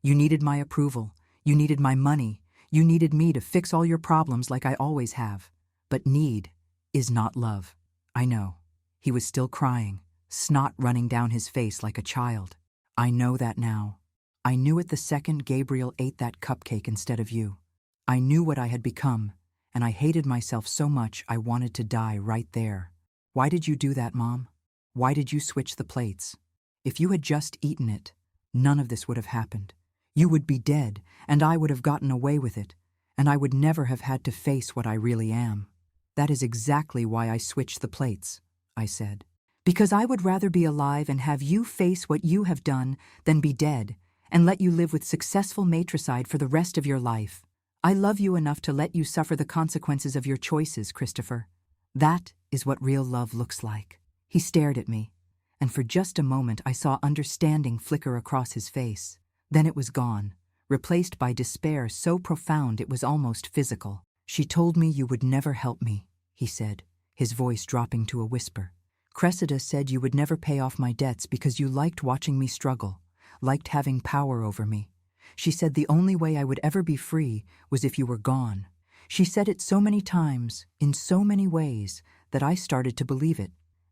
You needed my approval. You needed my money. You needed me to fix all your problems like I always have. But need is not love." I know. He was still crying, snot running down his face like a child. "I know that now. I knew it the second Gabriel ate that cupcake instead of you. I knew what I had become, and I hated myself so much I wanted to die right there. Why did you do that, Mom? Why did you switch the plates? If you had just eaten it, none of this would have happened. You would be dead, and I would have gotten away with it, and I would never have had to face what I really am." "That is exactly why I switched the plates," I said. "Because I would rather be alive and have you face what you have done than be dead and let you live with successful matricide for the rest of your life. I love you enough to let you suffer the consequences of your choices, Christopher. That is what real love looks like." He stared at me, and for just a moment I saw understanding flicker across his face. Then it was gone, replaced by despair so profound it was almost physical. "She told me you would never help me," he said, his voice dropping to a whisper. "Cressida said you would never pay off my debts because you liked watching me struggle, liked having power over me. She said the only way I would ever be free was if you were gone. She said it so many times, in so many ways, that I started to believe it.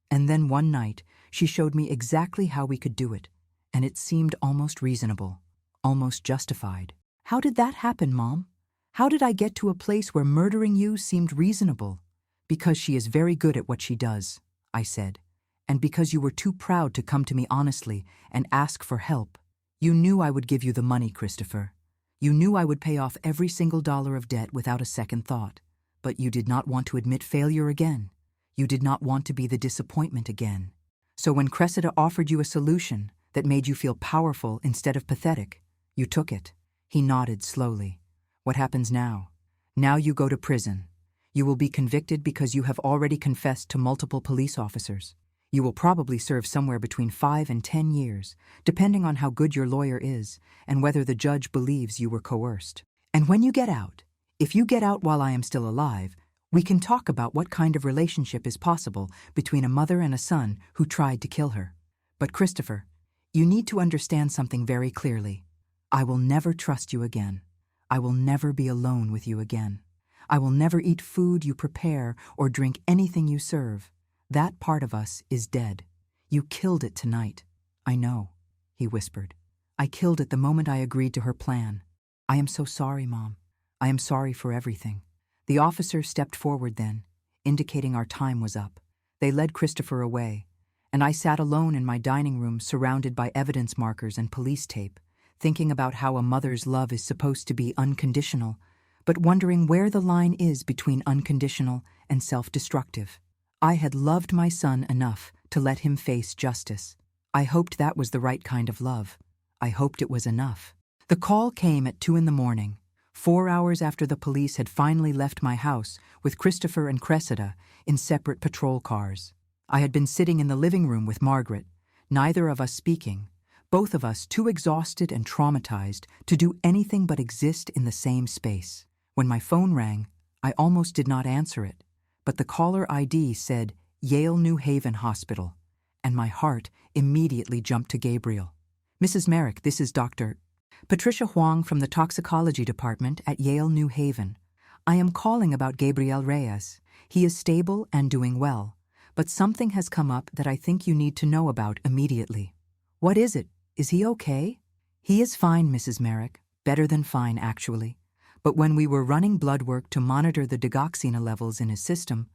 And then one night, she showed me exactly how we could do it, and it seemed almost reasonable, almost justified. How did that happen, Mom? How did I get to a place where murdering you seemed reasonable?" "Because she is very good at what she does," I said, "and because you were too proud to come to me honestly and ask for help. You knew I would give you the money, Christopher. You knew I would pay off every single dollar of debt without a second thought. But you did not want to admit failure again. You did not want to be the disappointment again. So when Cressida offered you a solution that made you feel powerful instead of pathetic, you took it." He nodded slowly. "What happens now? Now you go to prison. You will be convicted because you have already confessed to multiple police officers. You will probably serve somewhere between 5 and 10 years, depending on how good your lawyer is and whether the judge believes you were coerced. And when you get out, if you get out while I am still alive, we can talk about what kind of relationship is possible between a mother and a son who tried to kill her. But Christopher, you need to understand something very clearly. I will never trust you again. I will never be alone with you again. I will never eat food you prepare or drink anything you serve. That part of us is dead. You killed it tonight." "I know," he whispered. "I killed it the moment I agreed to her plan. I am so sorry, Mom. I am sorry for everything." The officer stepped forward then, indicating our time was up. They led Christopher away, and I sat alone in my dining room surrounded by evidence markers and police tape, thinking about how a mother's love is supposed to be unconditional, but wondering where the line is between unconditional and self-destructive. I had loved my son enough to let him face justice. I hoped that was the right kind of love. I hoped it was enough. The call came at 2 in the morning, 4 hours after the police had finally left my house with Christopher and Cressida in separate patrol cars. I had been sitting in the living room with Margaret, neither of us speaking, both of us too exhausted and traumatized to do anything but exist in the same space. When my phone rang, I almost did not answer it, but the caller ID said Yale New Haven Hospital, and my heart immediately jumped to Gabriel. "Mrs. Merrick, this is Dr. Patricia Huang from the Toxicology Department at Yale New Haven. I am calling about Gabriel Reyes. He is stable and doing well, but something has come up that I think you need to know about immediately." "What is it? Is he okay?" "He is fine, Mrs. Merrick. Better than fine, actually. But when we were running blood work to monitor the digoxina levels in his system,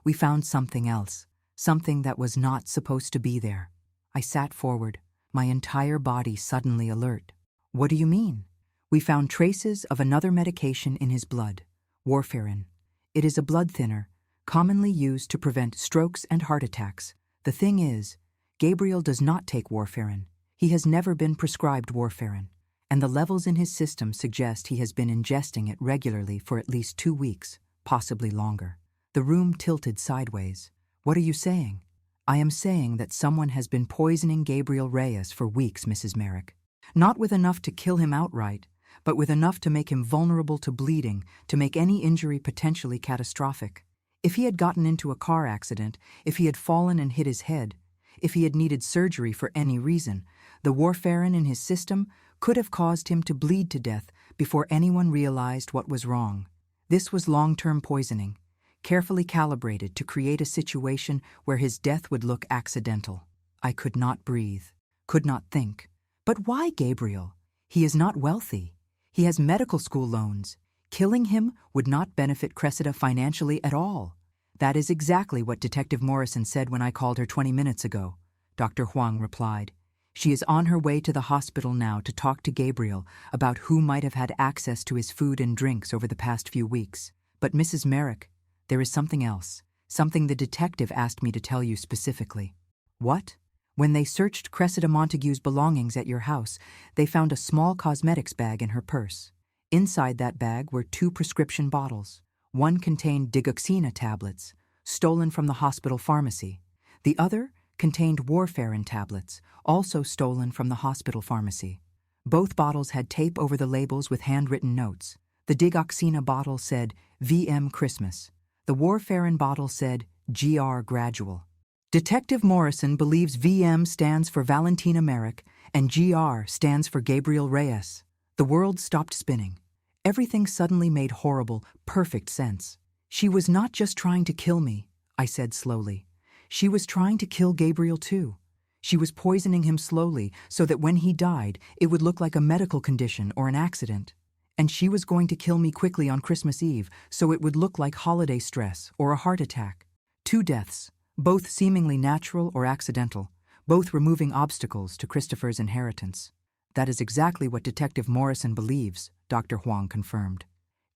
we found something else, something that was not supposed to be there." I sat forward, my entire body suddenly alert. "What do you mean?" "We found traces of another medication in his blood, warfarin. It is a blood thinner, commonly used to prevent strokes and heart attacks. The thing is, Gabriel does not take warfarin. He has never been prescribed warfarin, and the levels in his system suggest he has been ingesting it regularly for at least 2 weeks, possibly longer." The room tilted sideways. "What are you saying?" I am saying that someone has been poisoning Gabriel Reyes for weeks, Mrs. Merrick. Not with enough to kill him outright, but with enough to make him vulnerable to bleeding, to make any injury potentially catastrophic. If he had gotten into a car accident, if he had fallen and hit his head, if he had needed surgery for any reason, the warfarin in his system could have caused him to bleed to death before anyone realized what was wrong. This was long-term poisoning, carefully calibrated to create a situation where his death would look accidental. I could not breathe, could not think. But why Gabriel? He is not wealthy. He has medical school loans. Killing him would not benefit Cressida financially at all. That is exactly what Detective Morrison said when I called her 20 minutes ago, Dr. Huang replied. She is on her way to the hospital now to talk to Gabriel about who might have had access to his food and drinks over the past few weeks. But Mrs. Merrick, there is something else, something the detective asked me to tell you specifically. What? When they searched Cressida Montague's belongings at your house, they found a small cosmetics bag in her purse. Inside that bag were 2 prescription bottles. One contained digoxina tablets, stolen from the hospital pharmacy. The other contained warfarin tablets, also stolen from the hospital pharmacy. Both bottles had tape over the labels with handwritten notes. The digoxina bottle said, VM Christmas. The warfarin bottle said, GR Gradual. Detective Morrison believes VM stands for Valentina Merrick and GR stands for Gabriel Reyes. The world stopped spinning. Everything suddenly made horrible, perfect sense. She was not just trying to kill me, I said slowly. She was trying to kill Gabriel too. She was poisoning him slowly so that when he died, it would look like a medical condition or an accident. And she was going to kill me quickly on Christmas Eve so it would look like holiday stress or a heart attack. 2 deaths, both seemingly natural or accidental, both removing obstacles to Christopher's inheritance. That is exactly what Detective Morrison believes, Dr. Huang confirmed.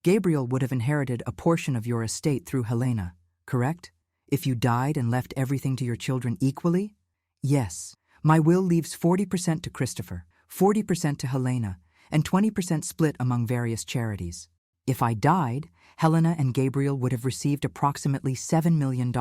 Gabriel would have inherited a portion of your estate through Helena, correct? If you died and left everything to your children equally? Yes. My will leaves 40% to Christopher, 40% to Helena, and 20% split among various charities. If I died, Helena and Gabriel would have received approximately $7 million.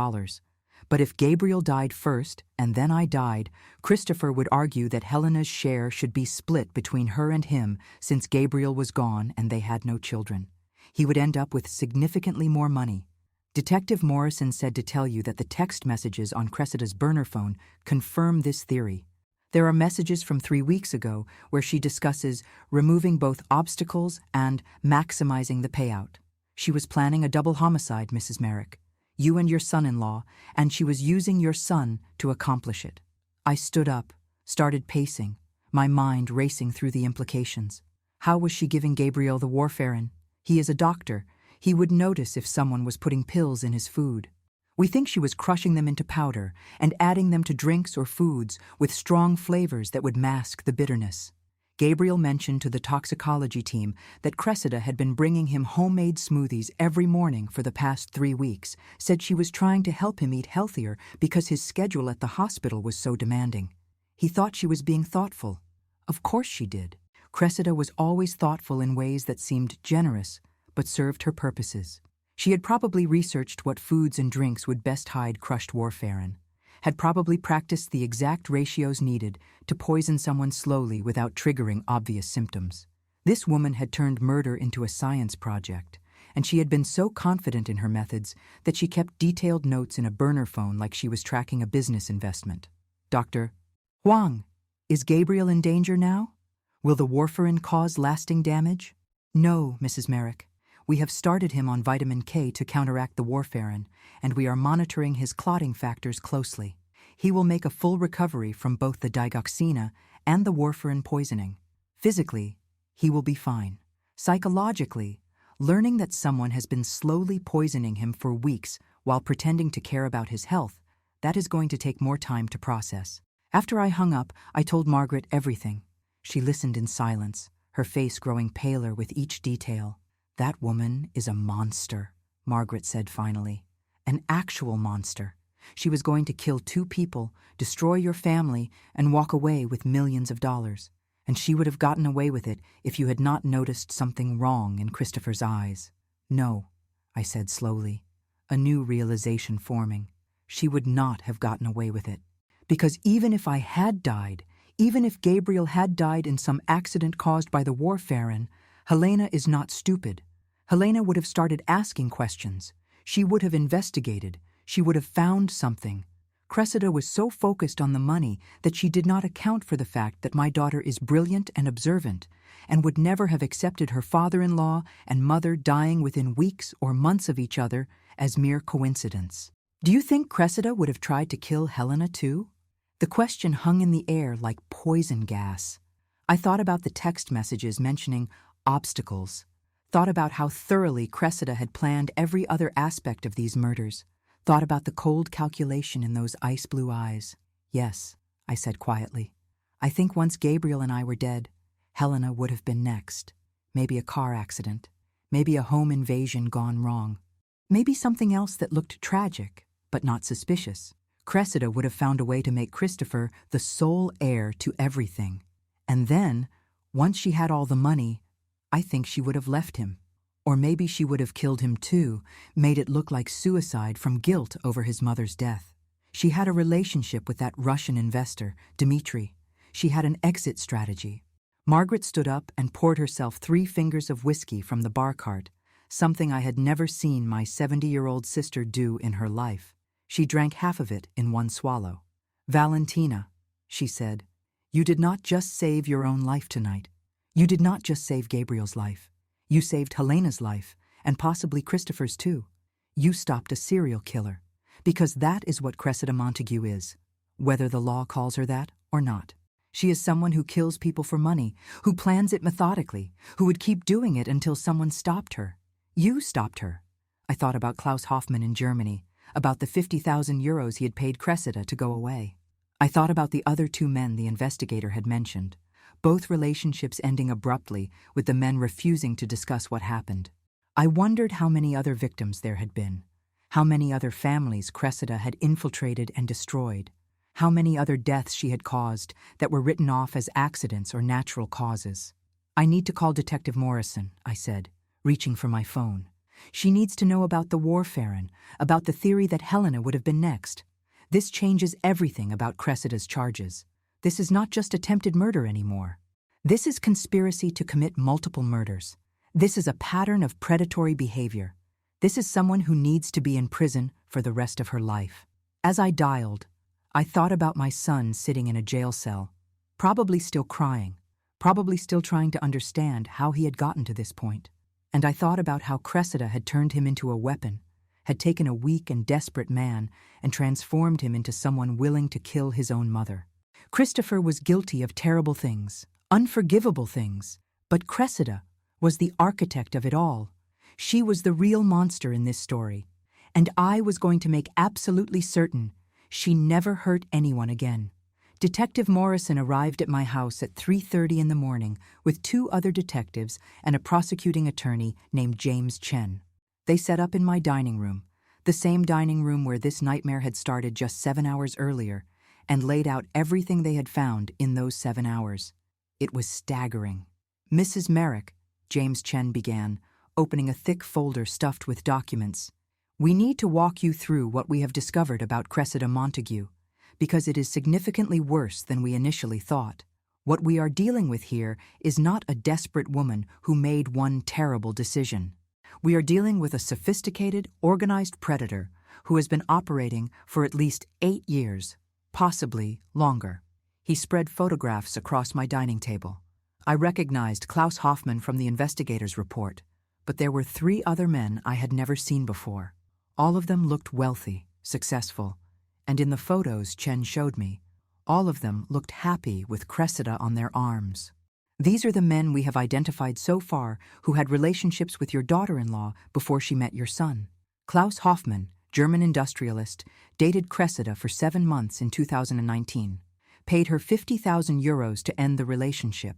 But if Gabriel died first and then I died, Christopher would argue that Helena's share should be split between her and him since Gabriel was gone and they had no children. He would end up with significantly more money. Detective Morrison said to tell you that the text messages on Cressida's burner phone confirm this theory. There are messages from 3 weeks ago where she discusses removing both obstacles and maximizing the payout. She was planning a double homicide, Mrs. Merrick. You and your son-in-law, and she was using your son to accomplish it. I stood up, started pacing, my mind racing through the implications. How was she giving Gabriel the warfarin? He is a doctor. He would notice if someone was putting pills in his food. We think she was crushing them into powder and adding them to drinks or foods with strong flavors that would mask the bitterness. Gabriel mentioned to the toxicology team that Cressida had been bringing him homemade smoothies every morning for the past 3 weeks, said she was trying to help him eat healthier because his schedule at the hospital was so demanding. He thought she was being thoughtful. Of course she did. Cressida was always thoughtful in ways that seemed generous, but served her purposes. She had probably researched what foods and drinks would best hide crushed warfarin, had probably practiced the exact ratios needed to poison someone slowly without triggering obvious symptoms. This woman had turned murder into a science project, and she had been so confident in her methods that she kept detailed notes in a burner phone like she was tracking a business investment. Dr. Huang, is Gabriel in danger now? Will the warfarin cause lasting damage? No, Mrs. Merrick. We have started him on vitamin K to counteract the warfarin, and we are monitoring his clotting factors closely. He will make a full recovery from both the digoxina and the warfarin poisoning. Physically, he will be fine. Psychologically, learning that someone has been slowly poisoning him for weeks while pretending to care about his health, that is going to take more time to process. After I hung up, I told Margaret everything. She listened in silence, her face growing paler with each detail. That woman is a monster, Margaret said finally. An actual monster. She was going to kill 2 people, destroy your family, and walk away with millions of dollars. And she would have gotten away with it if you had not noticed something wrong in Christopher's eyes. No, I said slowly, a new realization forming. she would not have gotten away with it. Because even if I had died, even if Gabriel had died in some accident caused by the warfarin, Helena is not stupid. Helena would have started asking questions. She would have investigated. She would have found something. Cressida was so focused on the money that she did not account for the fact that my daughter is brilliant and observant, and would never have accepted her father-in-law and mother dying within weeks or months of each other as mere coincidence. Do you think Cressida would have tried to kill Helena too? The question hung in the air like poison gas. I thought about the text messages mentioning obstacles, thought about how thoroughly Cressida had planned every other aspect of these murders, thought about the cold calculation in those ice-blue eyes. Yes, I said quietly. I think once Gabriel and I were dead, Helena would have been next. Maybe a car accident. Maybe a home invasion gone wrong. Maybe something else that looked tragic, but not suspicious. Cressida would have found a way to make Christopher the sole heir to everything. And then, once she had all the money, I think she would have left him. Or maybe she would have killed him too, made it look like suicide from guilt over his mother's death. She had a relationship with that Russian investor, Dmitri. She had an exit strategy. Margaret stood up and poured herself 3 fingers of whiskey from the bar cart, something I had never seen my 70-year-old sister do in her life. She drank half of it in one swallow. "Valentina," she said, "you did not just save your own life tonight. You did not just save Gabriel's life. You saved Helena's life, and possibly Christopher's too. You stopped a serial killer, because that is what Cressida Montague is, whether the law calls her that or not. She is someone who kills people for money, who plans it methodically, who would keep doing it until someone stopped her. You stopped her." I thought about Klaus Hoffmann in Germany, about the 50,000 euros he had paid Cressida to go away. I thought about the other 2 men the investigator had mentioned, both relationships ending abruptly with the men refusing to discuss what happened. I wondered how many other victims there had been, how many other families Cressida had infiltrated and destroyed, how many other deaths she had caused that were written off as accidents or natural causes. "I need to call Detective Morrison," I said, reaching for my phone. "She needs to know about the warfarin, about the theory that Helena would have been next. This changes everything about Cressida's charges. This is not just attempted murder anymore. This is conspiracy to commit multiple murders. This is a pattern of predatory behavior. This is someone who needs to be in prison for the rest of her life." As I dialed, I thought about my son sitting in a jail cell, probably still crying, probably still trying to understand how he had gotten to this point. And I thought about how Cressida had turned him into a weapon, had taken a weak and desperate man and transformed him into someone willing to kill his own mother. Christopher was guilty of terrible things, unforgivable things, but Cressida was the architect of it all. She was the real monster in this story, and I was going to make absolutely certain she never hurt anyone again. Detective Morrison arrived at my house at 3:30 in the morning with 2 other detectives and a prosecuting attorney named James Chen. They set up in my dining room, the same dining room where this nightmare had started just 7 hours earlier, and laid out everything they had found in those 7 hours. It was staggering. "Mrs. Merrick," James Chen began, opening a thick folder stuffed with documents, "we need to walk you through what we have discovered about Cressida Montague, because it is significantly worse than we initially thought. What we are dealing with here is not a desperate woman who made one terrible decision. We are dealing with a sophisticated, organized predator who has been operating for at least 8 years, possibly longer." He spread photographs across my dining table. I recognized Klaus Hoffmann from the investigator's report, but there were 3 other men I had never seen before. All of them looked wealthy, successful, and in the photos Chen showed me, all of them looked happy with Cressida on their arms. "These are the men we have identified so far who had relationships with your daughter-in-law before she met your son. Klaus Hoffmann, German industrialist, dated Cressida for 7 months in 2019, paid her 50,000 euros to end the relationship.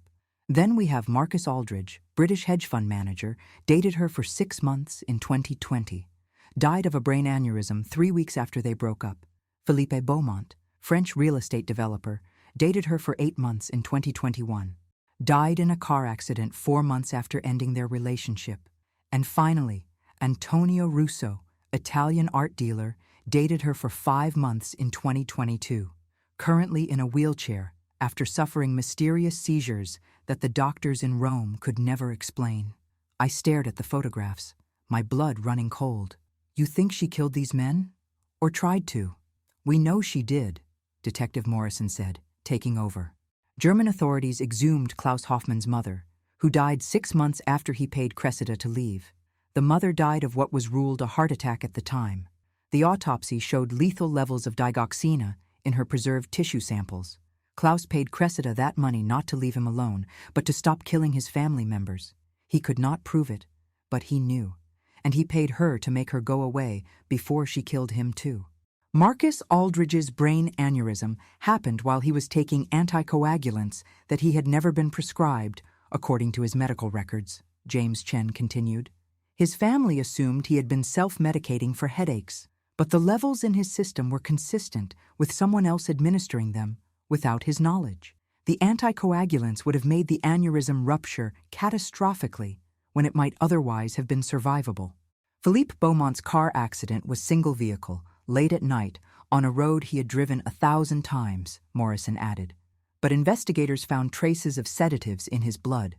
Then we have Marcus Aldridge, British hedge fund manager, dated her for 6 months in 2020, died of a brain aneurysm 3 weeks after they broke up. Philippe Beaumont, French real estate developer, dated her for 8 months in 2021, died in a car accident 4 months after ending their relationship. And finally, Antonio Russo, Italian art dealer, dated her for 5 months in 2022, currently in a wheelchair after suffering mysterious seizures that the doctors in Rome could never explain. I stared at the photographs, my blood running cold. You think she killed these men? Or tried to? We know she did, Detective Morrison said, taking over. German authorities exhumed Klaus Hoffmann's mother, who died 6 months after he paid Cressida to leave. The mother died of what was ruled a heart attack at the time. The autopsy showed lethal levels of digoxina in her preserved tissue samples. Klaus paid Cressida that money not to leave him alone, but to stop killing his family members. He could not prove it, but he knew. And he paid her to make her go away before she killed him too. Marcus Aldridge's brain aneurysm happened while he was taking anticoagulants that he had never been prescribed, according to his medical records, James Chen continued. His family assumed he had been self-medicating for headaches, but the levels in his system were consistent with someone else administering them without his knowledge. The anticoagulants would have made the aneurysm rupture catastrophically when it might otherwise have been survivable. Philippe Beaumont's car accident was single vehicle, late at night, on a road he had driven 1,000 times, Morrison added. But investigators found traces of sedatives in his blood,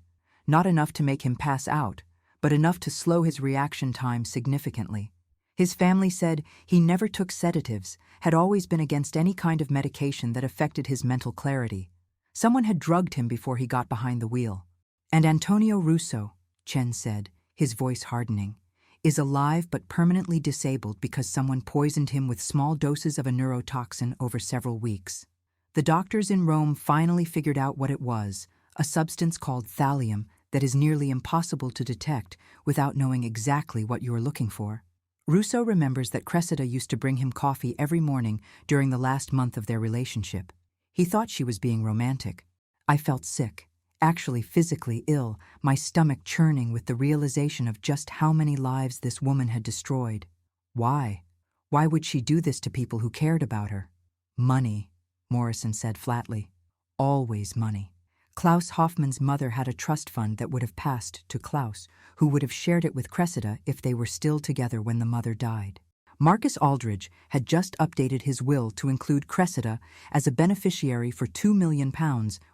not enough to make him pass out, but enough to slow his reaction time significantly. His family said he never took sedatives, had always been against any kind of medication that affected his mental clarity. Someone had drugged him before he got behind the wheel. And Antonio Russo, Chen said, his voice hardening, is alive but permanently disabled because someone poisoned him with small doses of a neurotoxin over several weeks. The doctors in Rome finally figured out what it was, a substance called thallium that is nearly impossible to detect without knowing exactly what you are looking for. Russo remembers that Cressida used to bring him coffee every morning during the last month of their relationship. He thought she was being romantic. I felt sick, actually physically ill, my stomach churning with the realization of just how many lives this woman had destroyed. Why? Why would she do this to people who cared about her? Money, Morrison said flatly. Always money. Klaus Hoffmann's mother had a trust fund that would have passed to Klaus, who would have shared it with Cressida if they were still together when the mother died. Marcus Aldridge had just updated his will to include Cressida as a beneficiary for £2 million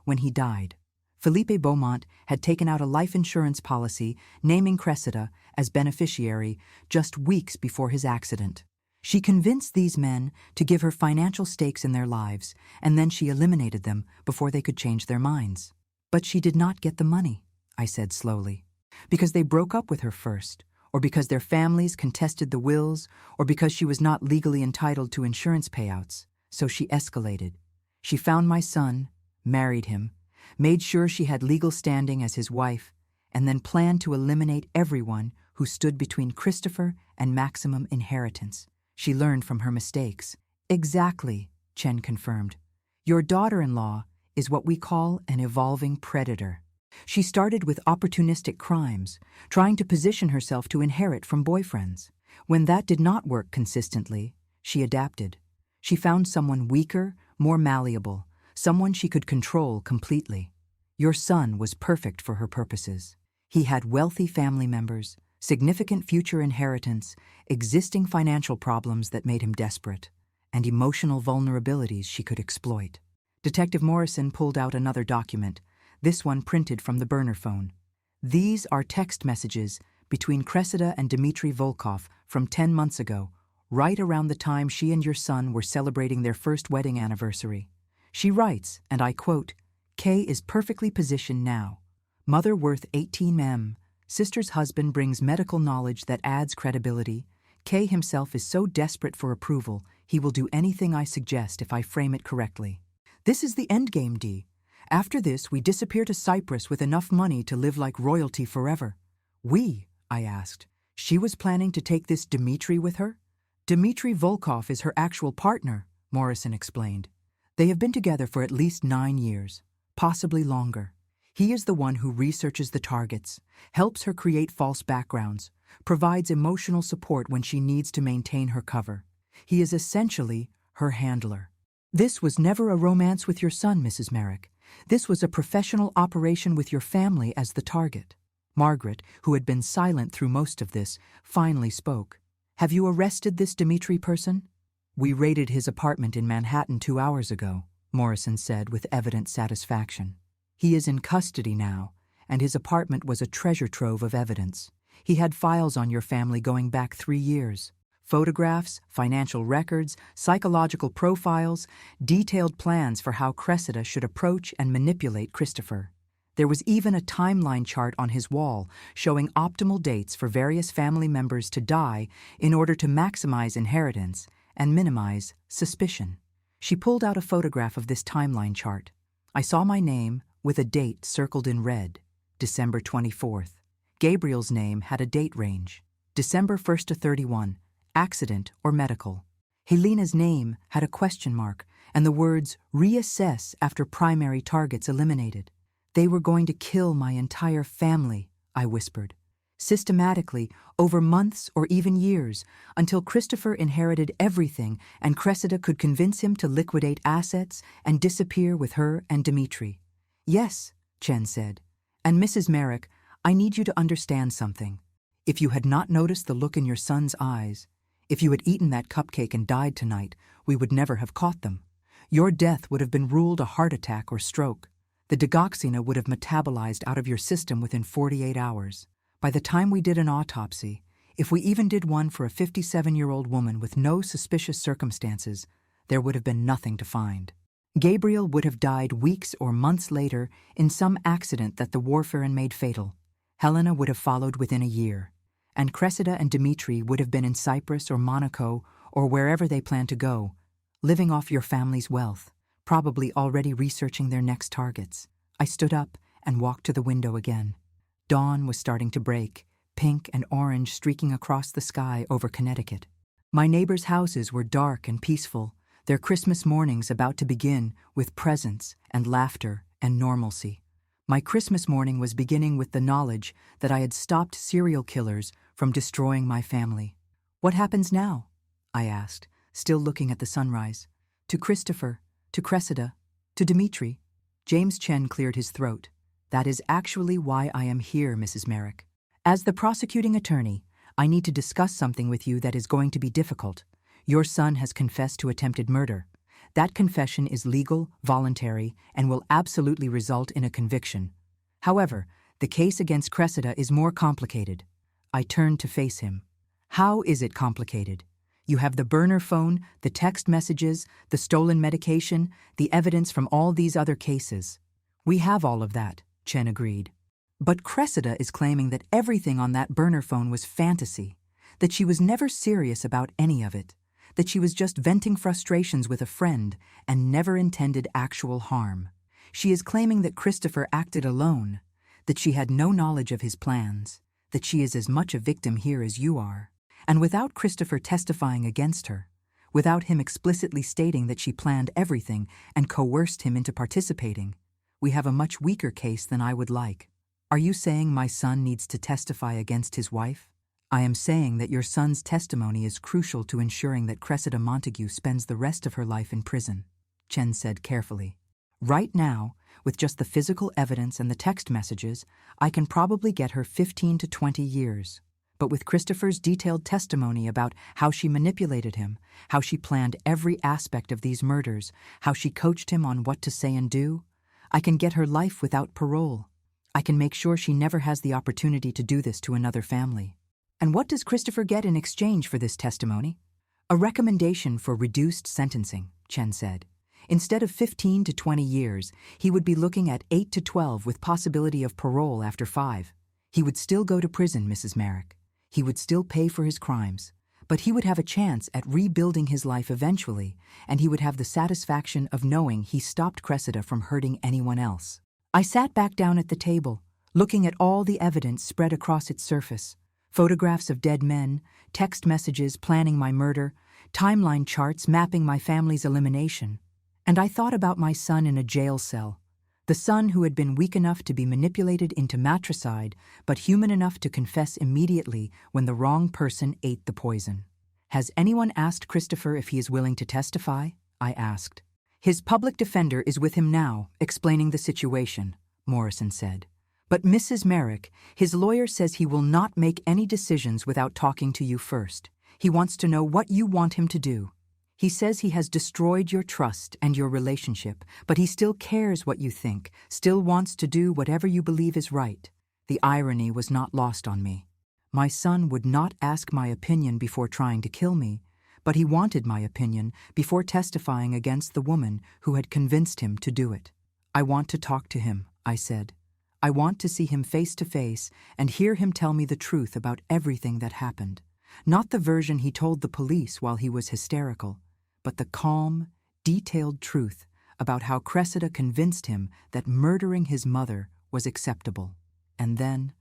when he died. Philippe Beaumont had taken out a life insurance policy naming Cressida as beneficiary just weeks before his accident. She convinced these men to give her financial stakes in their lives, and then she eliminated them before they could change their minds. But she did not get the money, I said slowly. Because they broke up with her first, or because their families contested the wills, or because she was not legally entitled to insurance payouts. So she escalated. She found my son, married him, made sure she had legal standing as his wife, and then planned to eliminate everyone who stood between Christopher and maximum inheritance. She learned from her mistakes. Exactly, Chen confirmed. Your daughter-in-law is what we call an evolving predator. She started with opportunistic crimes, trying to position herself to inherit from boyfriends. When that did not work consistently, she adapted. She found someone weaker, more malleable, someone she could control completely. Your son was perfect for her purposes. He had wealthy family members, significant future inheritance, existing financial problems that made him desperate, and emotional vulnerabilities she could exploit. Detective Morrison pulled out another document, this one printed from the burner phone. These are text messages between Cressida and Dmitry Volkov from 10 months ago, right around the time she and your son were celebrating their first wedding anniversary. She writes, and I quote, "Kay is perfectly positioned now. Mother worth 18 M. Sister's husband brings medical knowledge that adds credibility. Kay himself is so desperate for approval, he will do anything I suggest if I frame it correctly. This is the endgame, D. After this, we disappear to Cyprus with enough money to live like royalty forever." We, I asked. She was planning to take this Dmitry with her? Dmitry Volkov is her actual partner, Morrison explained. They have been together for at least 9 years, possibly longer. He is the one who researches the targets, helps her create false backgrounds, provides emotional support when she needs to maintain her cover. He is essentially her handler. This was never a romance with your son, Mrs. Merrick. This was a professional operation with your family as the target. Margaret, who had been silent through most of this, finally spoke. Have you arrested this Dmitry person? We raided his apartment in Manhattan 2 hours ago, Morrison said with evident satisfaction. He is in custody now, and his apartment was a treasure trove of evidence. He had files on your family going back 3 years. Photographs, financial records, psychological profiles, detailed plans for how Cressida should approach and manipulate Christopher. There was even a timeline chart on his wall showing optimal dates for various family members to die in order to maximize inheritance and minimize suspicion. She pulled out a photograph of this timeline chart. I saw my name with a date circled in red, December 24th. Gabriel's name had a date range, December 1st to 31, accident or medical. Helena's name had a question mark and the words reassess after primary targets eliminated. They were going to kill my entire family, I whispered, systematically over months or even years until Christopher inherited everything and Cressida could convince him to liquidate assets and disappear with her and Dimitri. Yes, Chen said. And Mrs. Merrick, I need you to understand something. If you had not noticed the look in your son's eyes, if you had eaten that cupcake and died tonight, we would never have caught them. Your death would have been ruled a heart attack or stroke. The digoxina would have metabolized out of your system within 48 hours. By the time we did an autopsy, if we even did one for a 57-year-old woman with no suspicious circumstances, there would have been nothing to find. Gabriel would have died weeks or months later in some accident that the warfarin made fatal. Helena would have followed within a year, and Cressida and Dimitri would have been in Cyprus or Monaco or wherever they planned to go, living off your family's wealth, probably already researching their next targets. I stood up and walked to the window again. Dawn was starting to break, pink and orange streaking across the sky over Connecticut. My neighbors' houses were dark and peaceful, their Christmas mornings about to begin with presents and laughter and normalcy. My Christmas morning was beginning with the knowledge that I had stopped serial killers from destroying my family. What happens now? I asked, still looking at the sunrise. To Christopher, to Cressida, to Dimitri. James Chen cleared his throat. That is actually why I am here, Mrs. Merrick. As the prosecuting attorney, I need to discuss something with you that is going to be difficult. Your son has confessed to attempted murder. That confession is legal, voluntary, and will absolutely result in a conviction. However, the case against Cressida is more complicated. I turned to face him. How is it complicated? You have the burner phone, the text messages, the stolen medication, the evidence from all these other cases. We have all of that, Chen agreed. But Cressida is claiming that everything on that burner phone was fantasy, that she was never serious about any of it, that she was just venting frustrations with a friend and never intended actual harm. She is claiming that Christopher acted alone, that she had no knowledge of his plans, that she is as much a victim here as you are. And without Christopher testifying against her, without him explicitly stating that she planned everything and coerced him into participating, we have a much weaker case than I would like. Are you saying my son needs to testify against his wife? I am saying that your son's testimony is crucial to ensuring that Cressida Montague spends the rest of her life in prison, Chen said carefully. Right now, with just the physical evidence and the text messages, I can probably get her 15 to 20 years. But with Christopher's detailed testimony about how she manipulated him, how she planned every aspect of these murders, how she coached him on what to say and do, I can get her life without parole. I can make sure she never has the opportunity to do this to another family. And what does Christopher get in exchange for this testimony? A recommendation for reduced sentencing, Chen said. Instead of 15 to 20 years, he would be looking at 8 to 12 with possibility of parole after 5. He would still go to prison, Mrs. Merrick. He would still pay for his crimes, but he would have a chance at rebuilding his life eventually, and he would have the satisfaction of knowing he stopped Cressida from hurting anyone else. I sat back down at the table, looking at all the evidence spread across its surface. Photographs of dead men, text messages planning my murder, timeline charts mapping my family's elimination. And I thought about my son in a jail cell, the son who had been weak enough to be manipulated into matricide, but human enough to confess immediately when the wrong person ate the poison. Has anyone asked Christopher if he is willing to testify? I asked. His public defender is with him now, explaining the situation, Morrison said. But Mrs. Merrick, his lawyer says he will not make any decisions without talking to you first. He wants to know what you want him to do. He says he has destroyed your trust and your relationship, but he still cares what you think, still wants to do whatever you believe is right. The irony was not lost on me. My son would not ask my opinion before trying to kill me, but he wanted my opinion before testifying against the woman who had convinced him to do it. I want to talk to him, I said. I want to see him face to face and hear him tell me the truth about everything that happened. Not the version he told the police while he was hysterical, but the calm, detailed truth about how Cressida convinced him that murdering his mother was acceptable. And then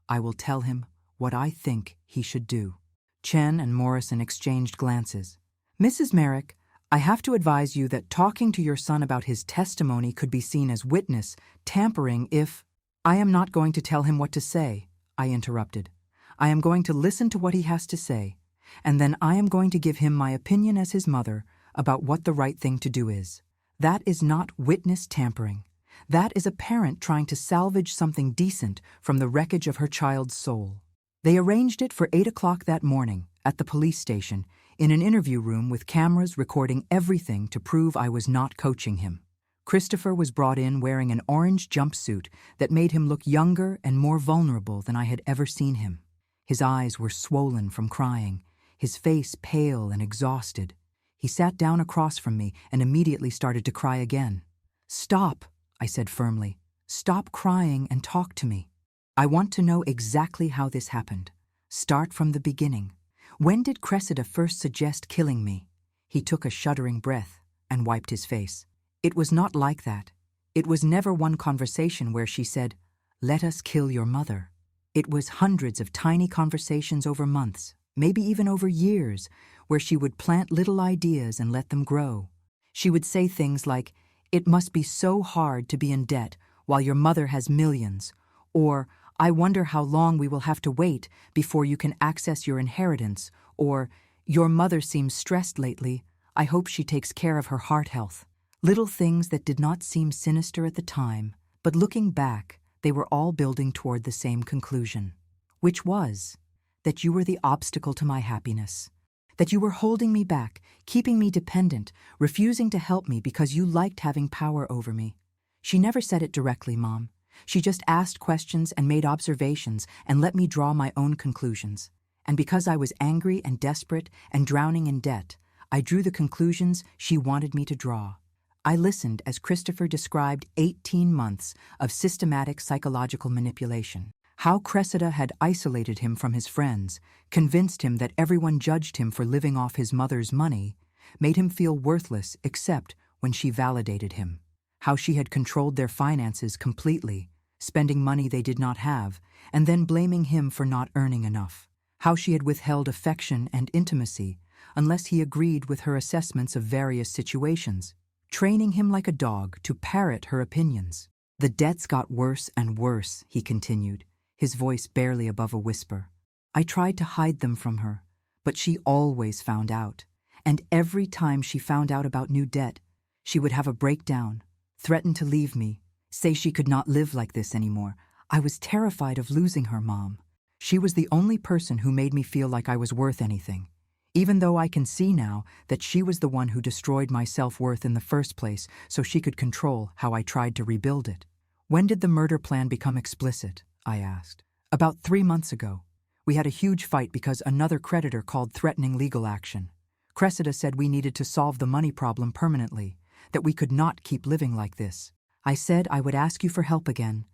I will tell him what I think he should do. Chen and Morrison exchanged glances. Mrs. Merrick, I have to advise you that talking to your son about his testimony could be seen as witness tampering if— I am not going to tell him what to say, I interrupted. I am going to listen to what he has to say, and then I am going to give him my opinion as his mother about what the right thing to do is. That is not witness tampering. That is a parent trying to salvage something decent from the wreckage of her child's soul. They arranged it for 8 o'clock that morning at the police station in an interview room with cameras recording everything to prove I was not coaching him. Christopher was brought in wearing an orange jumpsuit that made him look younger and more vulnerable than I had ever seen him. His eyes were swollen from crying, his face pale and exhausted. He sat down across from me and immediately started to cry again. "Stop," I said firmly. "Stop crying and talk to me. I want to know exactly how this happened. Start from the beginning. When did Cressida first suggest killing me?" He took a shuddering breath and wiped his face. "It was not like that. It was never one conversation where she said, 'Let us kill your mother.' It was hundreds of tiny conversations over months, maybe even over years, where she would plant little ideas and let them grow. She would say things like, 'It must be so hard to be in debt while your mother has millions,' or 'I wonder how long we will have to wait before you can access your inheritance,' or 'Your mother seems stressed lately. I hope she takes care of her heart health.' Little things that did not seem sinister at the time, but looking back, they were all building toward the same conclusion, which was that you were the obstacle to my happiness, that you were holding me back, keeping me dependent, refusing to help me because you liked having power over me. She never said it directly, Mom. She just asked questions and made observations and let me draw my own conclusions. And because I was angry and desperate and drowning in debt, I drew the conclusions she wanted me to draw. I listened as Christopher described 18 months of systematic psychological manipulation. How Cressida had isolated him from his friends, convinced him that everyone judged him for living off his mother's money, made him feel worthless except when she validated him. How she had controlled their finances completely, spending money they did not have, and then blaming him for not earning enough. How she had withheld affection and intimacy unless he agreed with her assessments of various situations, training him like a dog to parrot her opinions. The debts got worse and worse, he continued, his voice barely above a whisper. I tried to hide them from her, but she always found out. And every time she found out about new debt, she would have a breakdown, threaten to leave me, say she could not live like this anymore. I was terrified of losing her, Mom. She was the only person who made me feel like I was worth anything, even though I can see now that she was the one who destroyed my self-worth in the first place so she could control how I tried to rebuild it. When did the murder plan become explicit? I asked. About 3 months ago. We had a huge fight because another creditor called threatening legal action. Cressida said we needed to solve the money problem permanently, that we could not keep living like this. I said I would ask you for help again,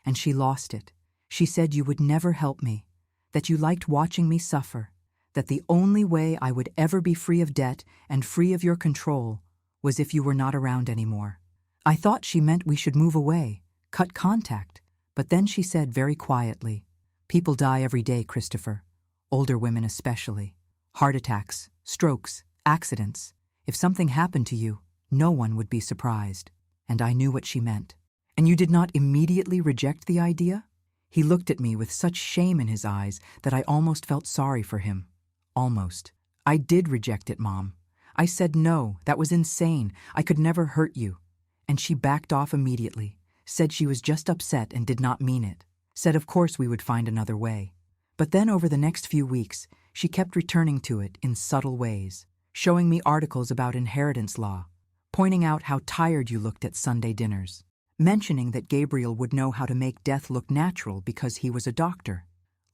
and she lost it. She said you would never help me, that you liked watching me suffer, that the only way I would ever be free of debt and free of your control was if you were not around anymore. I thought she meant we should move away, cut contact, but then she said very quietly, "People die every day, Christopher, older women especially. Heart attacks, strokes, accidents. If something happened to you, no one would be surprised." And I knew what she meant. "And you did not immediately reject the idea?" He looked at me with such shame in his eyes that I almost felt sorry for him. Almost. "I did reject it, Mom. I said no, that was insane. I could never hurt you." And she backed off immediately, said she was just upset and did not mean it, said of course we would find another way. But then over the next few weeks, she kept returning to it in subtle ways. showing me articles about inheritance law, pointing out how tired you looked at Sunday dinners, mentioning that Gabriel would know how to make death look natural because he was a doctor.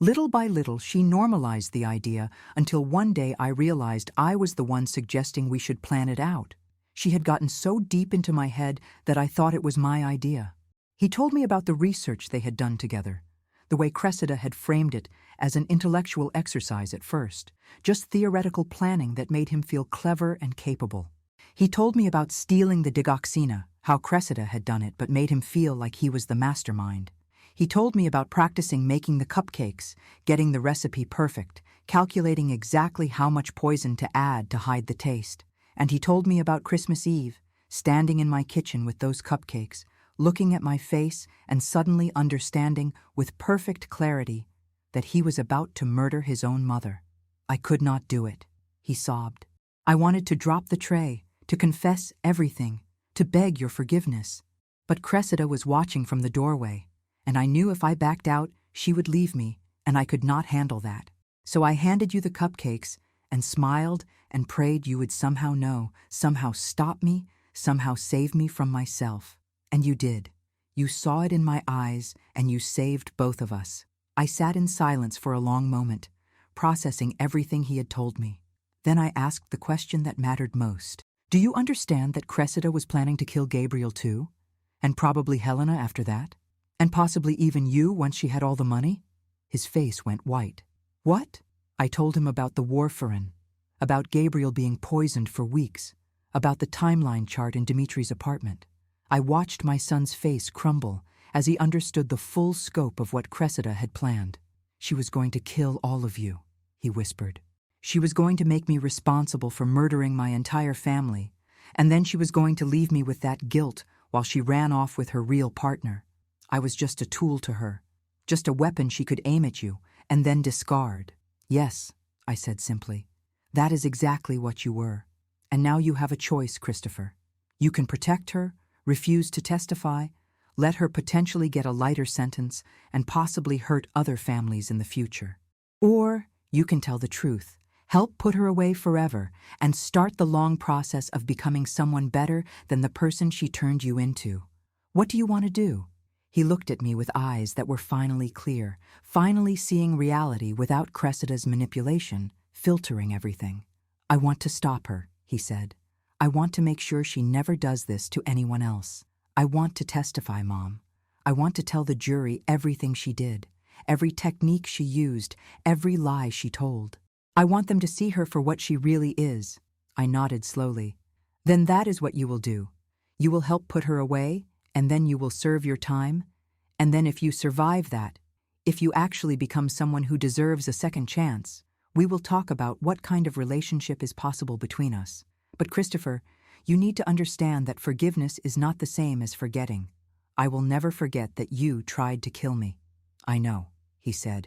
Little by little, she normalized the idea until one day I realized I was the one suggesting we should plan it out. She had gotten so deep into my head that I thought it was my idea. He told me about the research they had done together, the way Cressida had framed it as an intellectual exercise at first, just theoretical planning that made him feel clever and capable. He told me about stealing the digoxina, how Cressida had done it but made him feel like he was the mastermind. He told me about practicing making the cupcakes, getting the recipe perfect, calculating exactly how much poison to add to hide the taste. And he told me about Christmas Eve, standing in my kitchen with those cupcakes, looking at my face and suddenly understanding with perfect clarity that he was about to murder his own mother. I could not do it, he sobbed. I wanted to drop the tray, to confess everything, to beg your forgiveness. But Cressida was watching from the doorway, and I knew if I backed out, she would leave me, and I could not handle that. So I handed you the cupcakes and smiled and prayed you would somehow know, somehow stop me, somehow save me from myself. And you did. You saw it in my eyes, and you saved both of us. I sat in silence for a long moment, processing everything he had told me. Then I asked the question that mattered most. Do you understand that Cressida was planning to kill Gabriel too? And probably Helena after that? And possibly even you once she had all the money? His face went white. What? I told him about the warfarin, about Gabriel being poisoned for weeks, about the timeline chart in Dimitri's apartment. I watched my son's face crumble as he understood the full scope of what Cressida had planned. She was going to kill all of you, he whispered. She was going to make me responsible for murdering my entire family, and then she was going to leave me with that guilt while she ran off with her real partner. I was just a tool to her, just a weapon she could aim at you and then discard. Yes, I said simply. That is exactly what you were. And now you have a choice, Christopher. You can protect her, refuse to testify, let her potentially get a lighter sentence and possibly hurt other families in the future. Or you can tell the truth, help put her away forever, and start the long process of becoming someone better than the person she turned you into. What do you want to do? He looked at me with eyes that were finally clear, finally seeing reality without Cressida's manipulation, filtering everything. I want to stop her, he said. I want to make sure she never does this to anyone else. I want to testify, Mom. I want to tell the jury everything she did, every technique she used, every lie she told. I want them to see her for what she really is. I nodded slowly. Then that is what you will do. You will help put her away, and then you will serve your time, and then if you survive that, if you actually become someone who deserves a second chance, we will talk about what kind of relationship is possible between us. But Christopher, you need to understand that forgiveness is not the same as forgetting. I will never forget that you tried to kill me. I know, he said.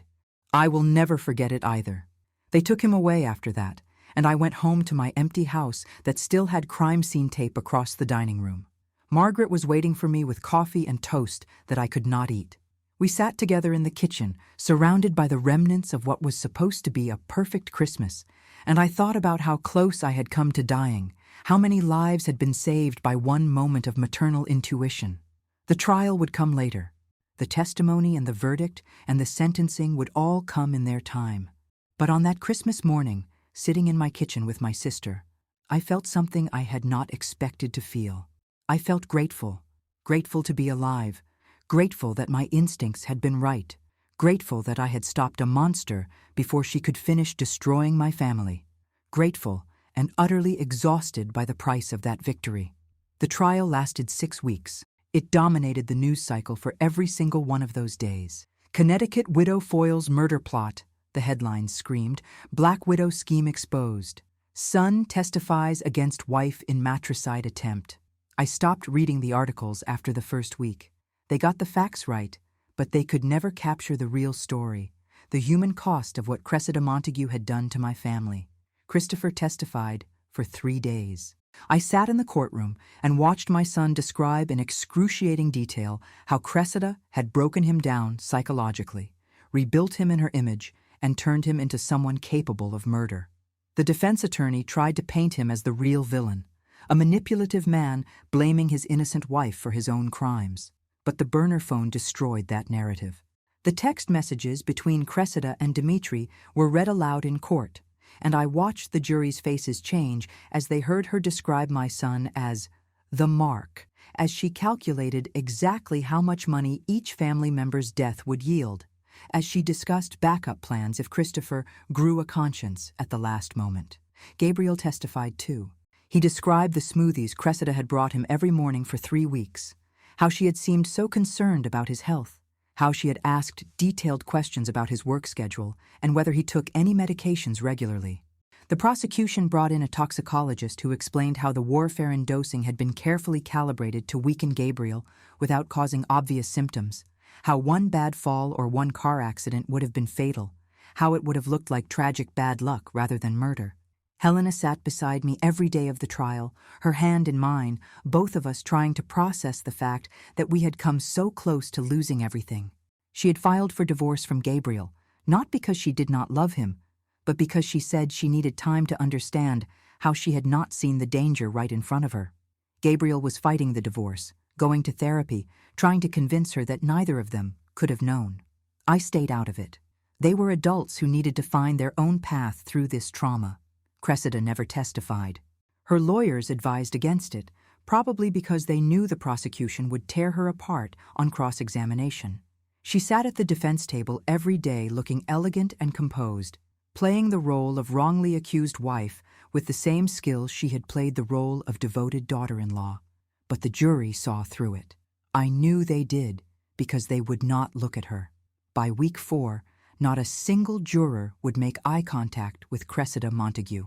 I will never forget it either. They took him away after that, and I went home to my empty house that still had crime scene tape across the dining room. Margaret was waiting for me with coffee and toast that I could not eat. We sat together in the kitchen, surrounded by the remnants of what was supposed to be a perfect Christmas, and I thought about how close I had come to dying, how many lives had been saved by one moment of maternal intuition. The trial would come later. The testimony and the verdict and the sentencing would all come in their time. But on that Christmas morning, sitting in my kitchen with my sister, I felt something I had not expected to feel. I felt grateful, grateful to be alive, grateful that my instincts had been right, grateful that I had stopped a monster before she could finish destroying my family, grateful and utterly exhausted by the price of that victory. The trial lasted 6 weeks. It dominated the news cycle for every single one of those days. Connecticut widow foils murder plot, the headlines screamed. Black widow scheme exposed. Son testifies against wife in matricide attempt. I stopped reading the articles after the first week. They got the facts right, but they could never capture the real story, the human cost of what Cressida Montague had done to my family. Christopher testified for 3 days. I sat in the courtroom and watched my son describe in excruciating detail how Cressida had broken him down psychologically, rebuilt him in her image, and turned him into someone capable of murder. The defense attorney tried to paint him as the real villain, a manipulative man blaming his innocent wife for his own crimes. But the burner phone destroyed that narrative. The text messages between Cressida and Dmitri were read aloud in court, and I watched the jury's faces change as they heard her describe my son as the mark, as she calculated exactly how much money each family member's death would yield, as she discussed backup plans if Christopher grew a conscience at the last moment. Gabriel testified too. He described the smoothies Cressida had brought him every morning for 3 weeks, how she had seemed so concerned about his health, how she had asked detailed questions about his work schedule and whether he took any medications regularly. The prosecution brought in a toxicologist who explained how the warfarin dosing had been carefully calibrated to weaken Gabriel without causing obvious symptoms, how one bad fall or one car accident would have been fatal, how it would have looked like tragic bad luck rather than murder. Helena sat beside me every day of the trial, her hand in mine, both of us trying to process the fact that we had come so close to losing everything. She had filed for divorce from Gabriel, not because she did not love him, but because she said she needed time to understand how she had not seen the danger right in front of her. Gabriel was fighting the divorce, going to therapy, trying to convince her that neither of them could have known. I stayed out of it. They were adults who needed to find their own path through this trauma. Cressida never testified. Her lawyers advised against it, probably because they knew the prosecution would tear her apart on cross-examination. She sat at the defense table every day looking elegant and composed, playing the role of wrongly accused wife with the same skill she had played the role of devoted daughter-in-law. But the jury saw through it. I knew they did, because they would not look at her. By week 4, not a single juror would make eye contact with Cressida Montague.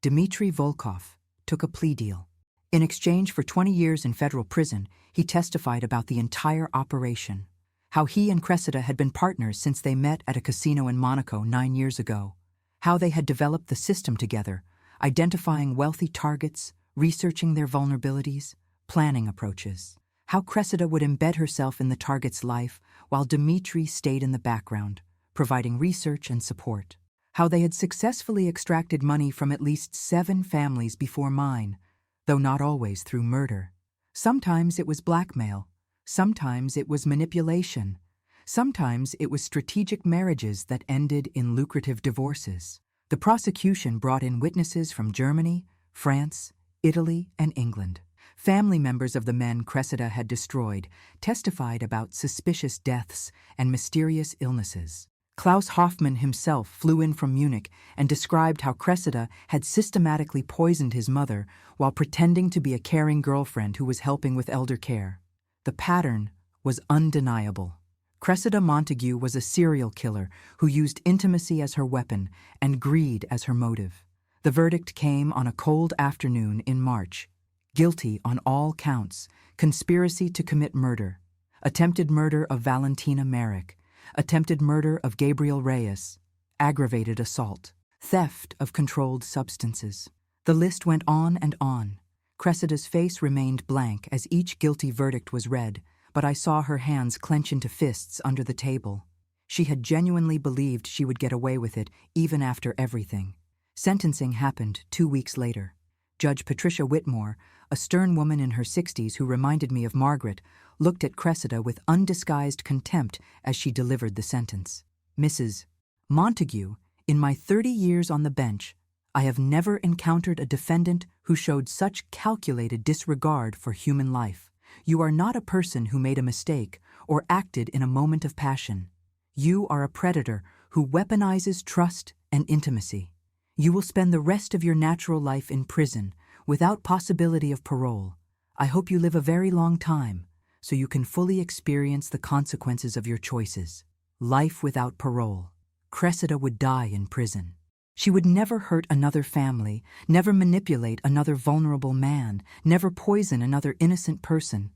Dmitri Volkov took a plea deal. In exchange for 20 years in federal prison, he testified about the entire operation, how he and Cressida had been partners since they met at a casino in Monaco 9 years ago, how they had developed the system together, identifying wealthy targets, researching their vulnerabilities, planning approaches, how Cressida would embed herself in the target's life while Dmitri stayed in the background, providing research and support, how they had successfully extracted money from at least 7 families before mine, though not always through murder. Sometimes it was blackmail, sometimes it was manipulation, sometimes it was strategic marriages that ended in lucrative divorces. The prosecution brought in witnesses from Germany, France, Italy, and England. Family members of the men Cressida had destroyed testified about suspicious deaths and mysterious illnesses. Klaus Hoffmann himself flew in from Munich and described how Cressida had systematically poisoned his mother while pretending to be a caring girlfriend who was helping with elder care. The pattern was undeniable. Cressida Montague was a serial killer who used intimacy as her weapon and greed as her motive. The verdict came on a cold afternoon in March. Guilty on all counts: conspiracy to commit murder, attempted murder of Valentina Merrick, attempted murder of Gabriel Reyes, aggravated assault, theft of controlled substances. The list went on and on. Cressida's face remained blank as each guilty verdict was read, but I saw her hands clench into fists under the table. She had genuinely believed she would get away with it even after everything. Sentencing happened 2 weeks later. Judge Patricia Whitmore, a stern woman in her 60s who reminded me of Margaret, looked at Cressida with undisguised contempt as she delivered the sentence. Mrs. Montague, in my 30 years on the bench, I have never encountered a defendant who showed such calculated disregard for human life. You are not a person who made a mistake or acted in a moment of passion. You are a predator who weaponizes trust and intimacy. You will spend the rest of your natural life in prison, without possibility of parole. I hope you live a very long time, so you can fully experience the consequences of your choices. Life without parole. Cressida would die in prison. She would never hurt another family, never manipulate another vulnerable man, never poison another innocent person.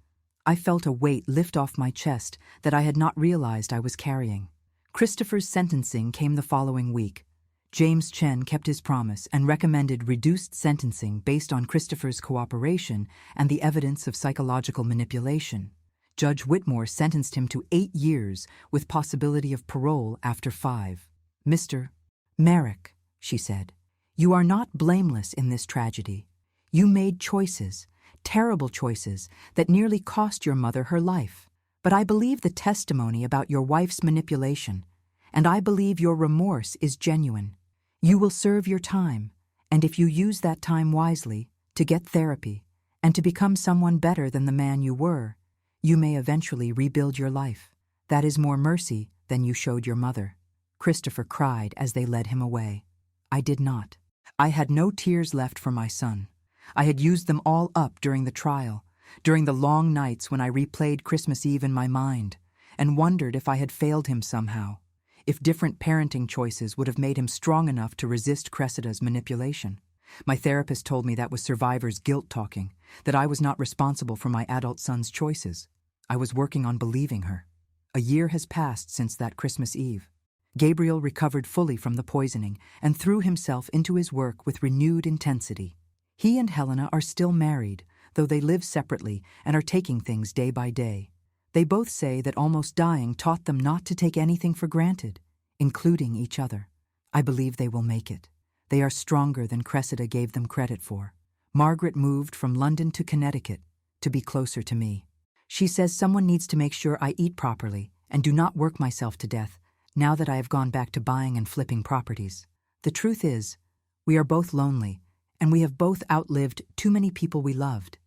I felt a weight lift off my chest that I had not realized I was carrying. Christopher's sentencing came the following week. James Chen kept his promise and recommended reduced sentencing based on Christopher's cooperation and the evidence of psychological manipulation. Judge Whitmore sentenced him to 8 years with possibility of parole after 5. Mr. Merrick, she said, You are not blameless in this tragedy. You made choices, terrible choices, that nearly cost your mother her life. But I believe the testimony about your wife's manipulation, and I believe your remorse is genuine. You will serve your time, and if you use that time wisely, to get therapy, and to become someone better than the man you were, you may eventually rebuild your life. That is more mercy than you showed your mother. Christopher cried as they led him away. I did not. I had no tears left for my son. I had used them all up during the trial, during the long nights when I replayed Christmas Eve in my mind, and wondered if I had failed him somehow, if different parenting choices would have made him strong enough to resist Cressida's manipulation. My therapist told me that was survivor's guilt talking, that I was not responsible for my adult son's choices. I was working on believing her. A year has passed since that Christmas Eve. Gabriel recovered fully from the poisoning and threw himself into his work with renewed intensity. He and Helena are still married, though they live separately and are taking things day by day. They both say that almost dying taught them not to take anything for granted, including each other. I believe they will make it. They are stronger than Cressida gave them credit for. Margaret moved from London to Connecticut to be closer to me. She says someone needs to make sure I eat properly and do not work myself to death now that I have gone back to buying and flipping properties. The truth is, we are both lonely, and we have both outlived too many people we loved.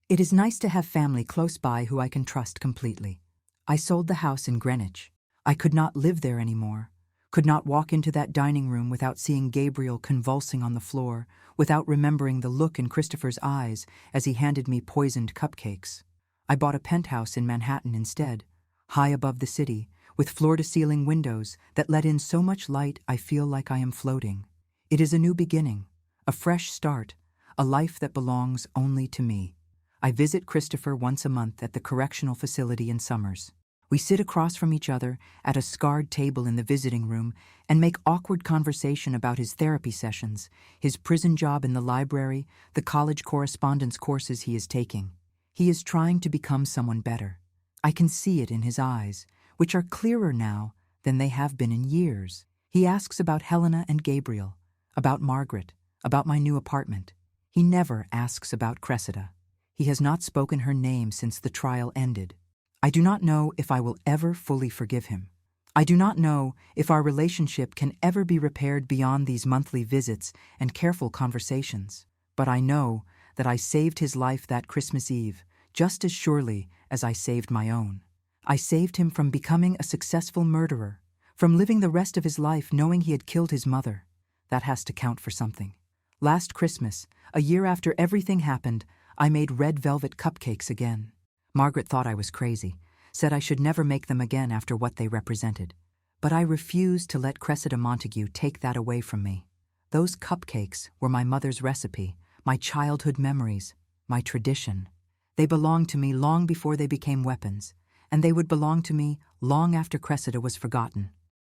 It is nice to have family close by who I can trust completely. I sold the house in Greenwich. I could not live there anymore, could not walk into that dining room without seeing Gabriel convulsing on the floor, without remembering the look in Christopher's eyes as he handed me poisoned cupcakes. I bought a penthouse in Manhattan instead, high above the city, with floor-to-ceiling windows that let in so much light I feel like I am floating. It is a new beginning, a fresh start, a life that belongs only to me. I visit Christopher once a month at the correctional facility in Summers. We sit across from each other at a scarred table in the visiting room and make awkward conversation about his therapy sessions, his prison job in the library, the college correspondence courses he is taking. He is trying to become someone better. I can see it in his eyes, which are clearer now than they have been in years. He asks about Helena and Gabriel, about Margaret, about my new apartment. He never asks about Cressida. He has not spoken her name since the trial ended. I do not know if I will ever fully forgive him. I do not know if our relationship can ever be repaired beyond these monthly visits and careful conversations. But I know that I saved his life that Christmas Eve, just as surely as I saved my own. I saved him from becoming a successful murderer, from living the rest of his life knowing he had killed his mother. That has to count for something. Last Christmas, a year after everything happened, I made red velvet cupcakes again. Margaret thought I was crazy, said I should never make them again after what they represented. But I refused to let Cressida Montague take that away from me. Those cupcakes were my mother's recipe, my childhood memories, my tradition. They belonged to me long before they became weapons, and they would belong to me long after Cressida was forgotten.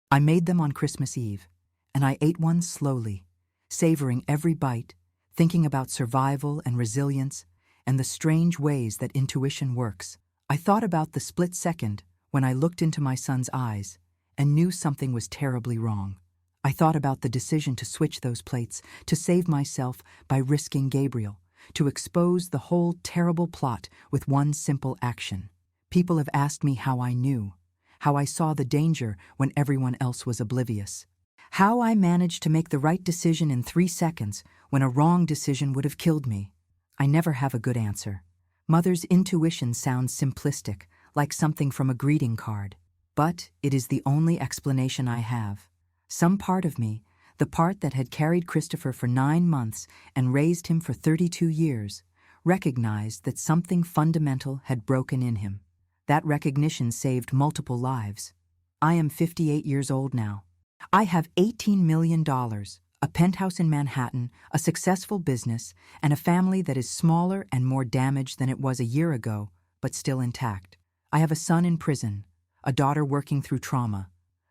I made them on Christmas Eve, and I ate one slowly, savoring every bite, thinking about survival and resilience, and the strange ways that intuition works. I thought about the split second when I looked into my son's eyes and knew something was terribly wrong. I thought about the decision to switch those plates, to save myself by risking Gabriel, to expose the whole terrible plot with one simple action. People have asked me how I knew, how I saw the danger when everyone else was oblivious, how I managed to make the right decision in 3 seconds when a wrong decision would have killed me. I never have a good answer. Mother's intuition sounds simplistic, like something from a greeting card, but it is the only explanation I have. Some part of me, the part that had carried Christopher for 9 months and raised him for 32 years, recognized that something fundamental had broken in him. That recognition saved multiple lives. I am 58 years old now. I have $18 million, a penthouse in Manhattan, a successful business, and a family that is smaller and more damaged than it was a year ago, but still intact. I have a son in prison, a daughter working through trauma,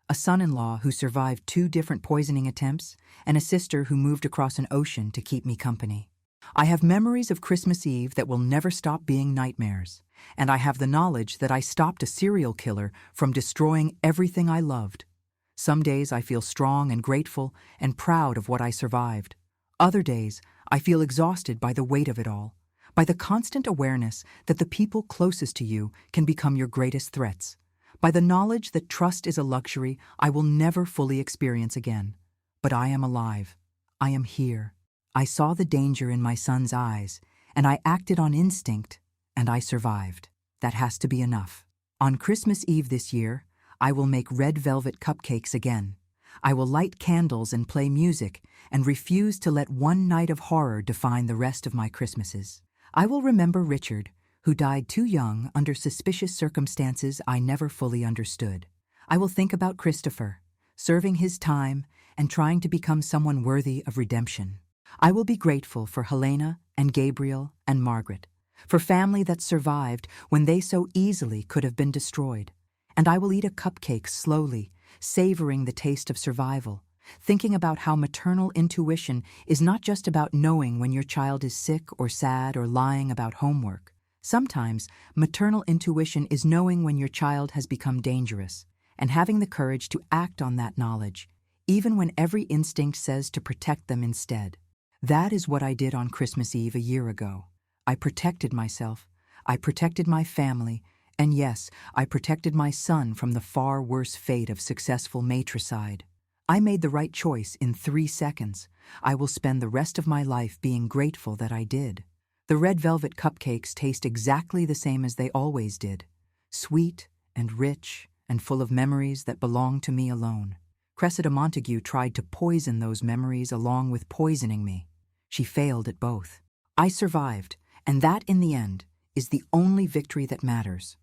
a son-in-law who survived 2 different poisoning attempts, and a sister who moved across an ocean to keep me company. I have memories of Christmas Eve that will never stop being nightmares, and I have the knowledge that I stopped a serial killer from destroying everything I loved. Some days I feel strong and grateful and proud of what I survived. Other days, I feel exhausted by the weight of it all, by the constant awareness that the people closest to you can become your greatest threats, by the knowledge that trust is a luxury I will never fully experience again. But I am alive. I am here. I saw the danger in my son's eyes, and I acted on instinct, and I survived. That has to be enough. On Christmas Eve this year, I will make red velvet cupcakes again. I will light candles and play music and refuse to let one night of horror define the rest of my Christmases. I will remember Richard, who died too young under suspicious circumstances I never fully understood. I will think about Christopher, serving his time and trying to become someone worthy of redemption. I will be grateful for Helena and Gabriel and Margaret, for family that survived when they so easily could have been destroyed. And I will eat a cupcake slowly, savoring the taste of survival, thinking about how maternal intuition is not just about knowing when your child is sick or sad or lying about homework. Sometimes, maternal intuition is knowing when your child has become dangerous and having the courage to act on that knowledge, even when every instinct says to protect them instead. That is what I did on Christmas Eve a year ago. I protected myself, I protected my family, and yes, I protected my son from the far worse fate of successful matricide. I made the right choice in 3 seconds. I will spend the rest of my life being grateful that I did. The red velvet cupcakes taste exactly the same as they always did. Sweet and rich and full of memories that belong to me alone. Cressida Montague tried to poison those memories along with poisoning me. She failed at both. I survived, and that, in the end, is the only victory that matters.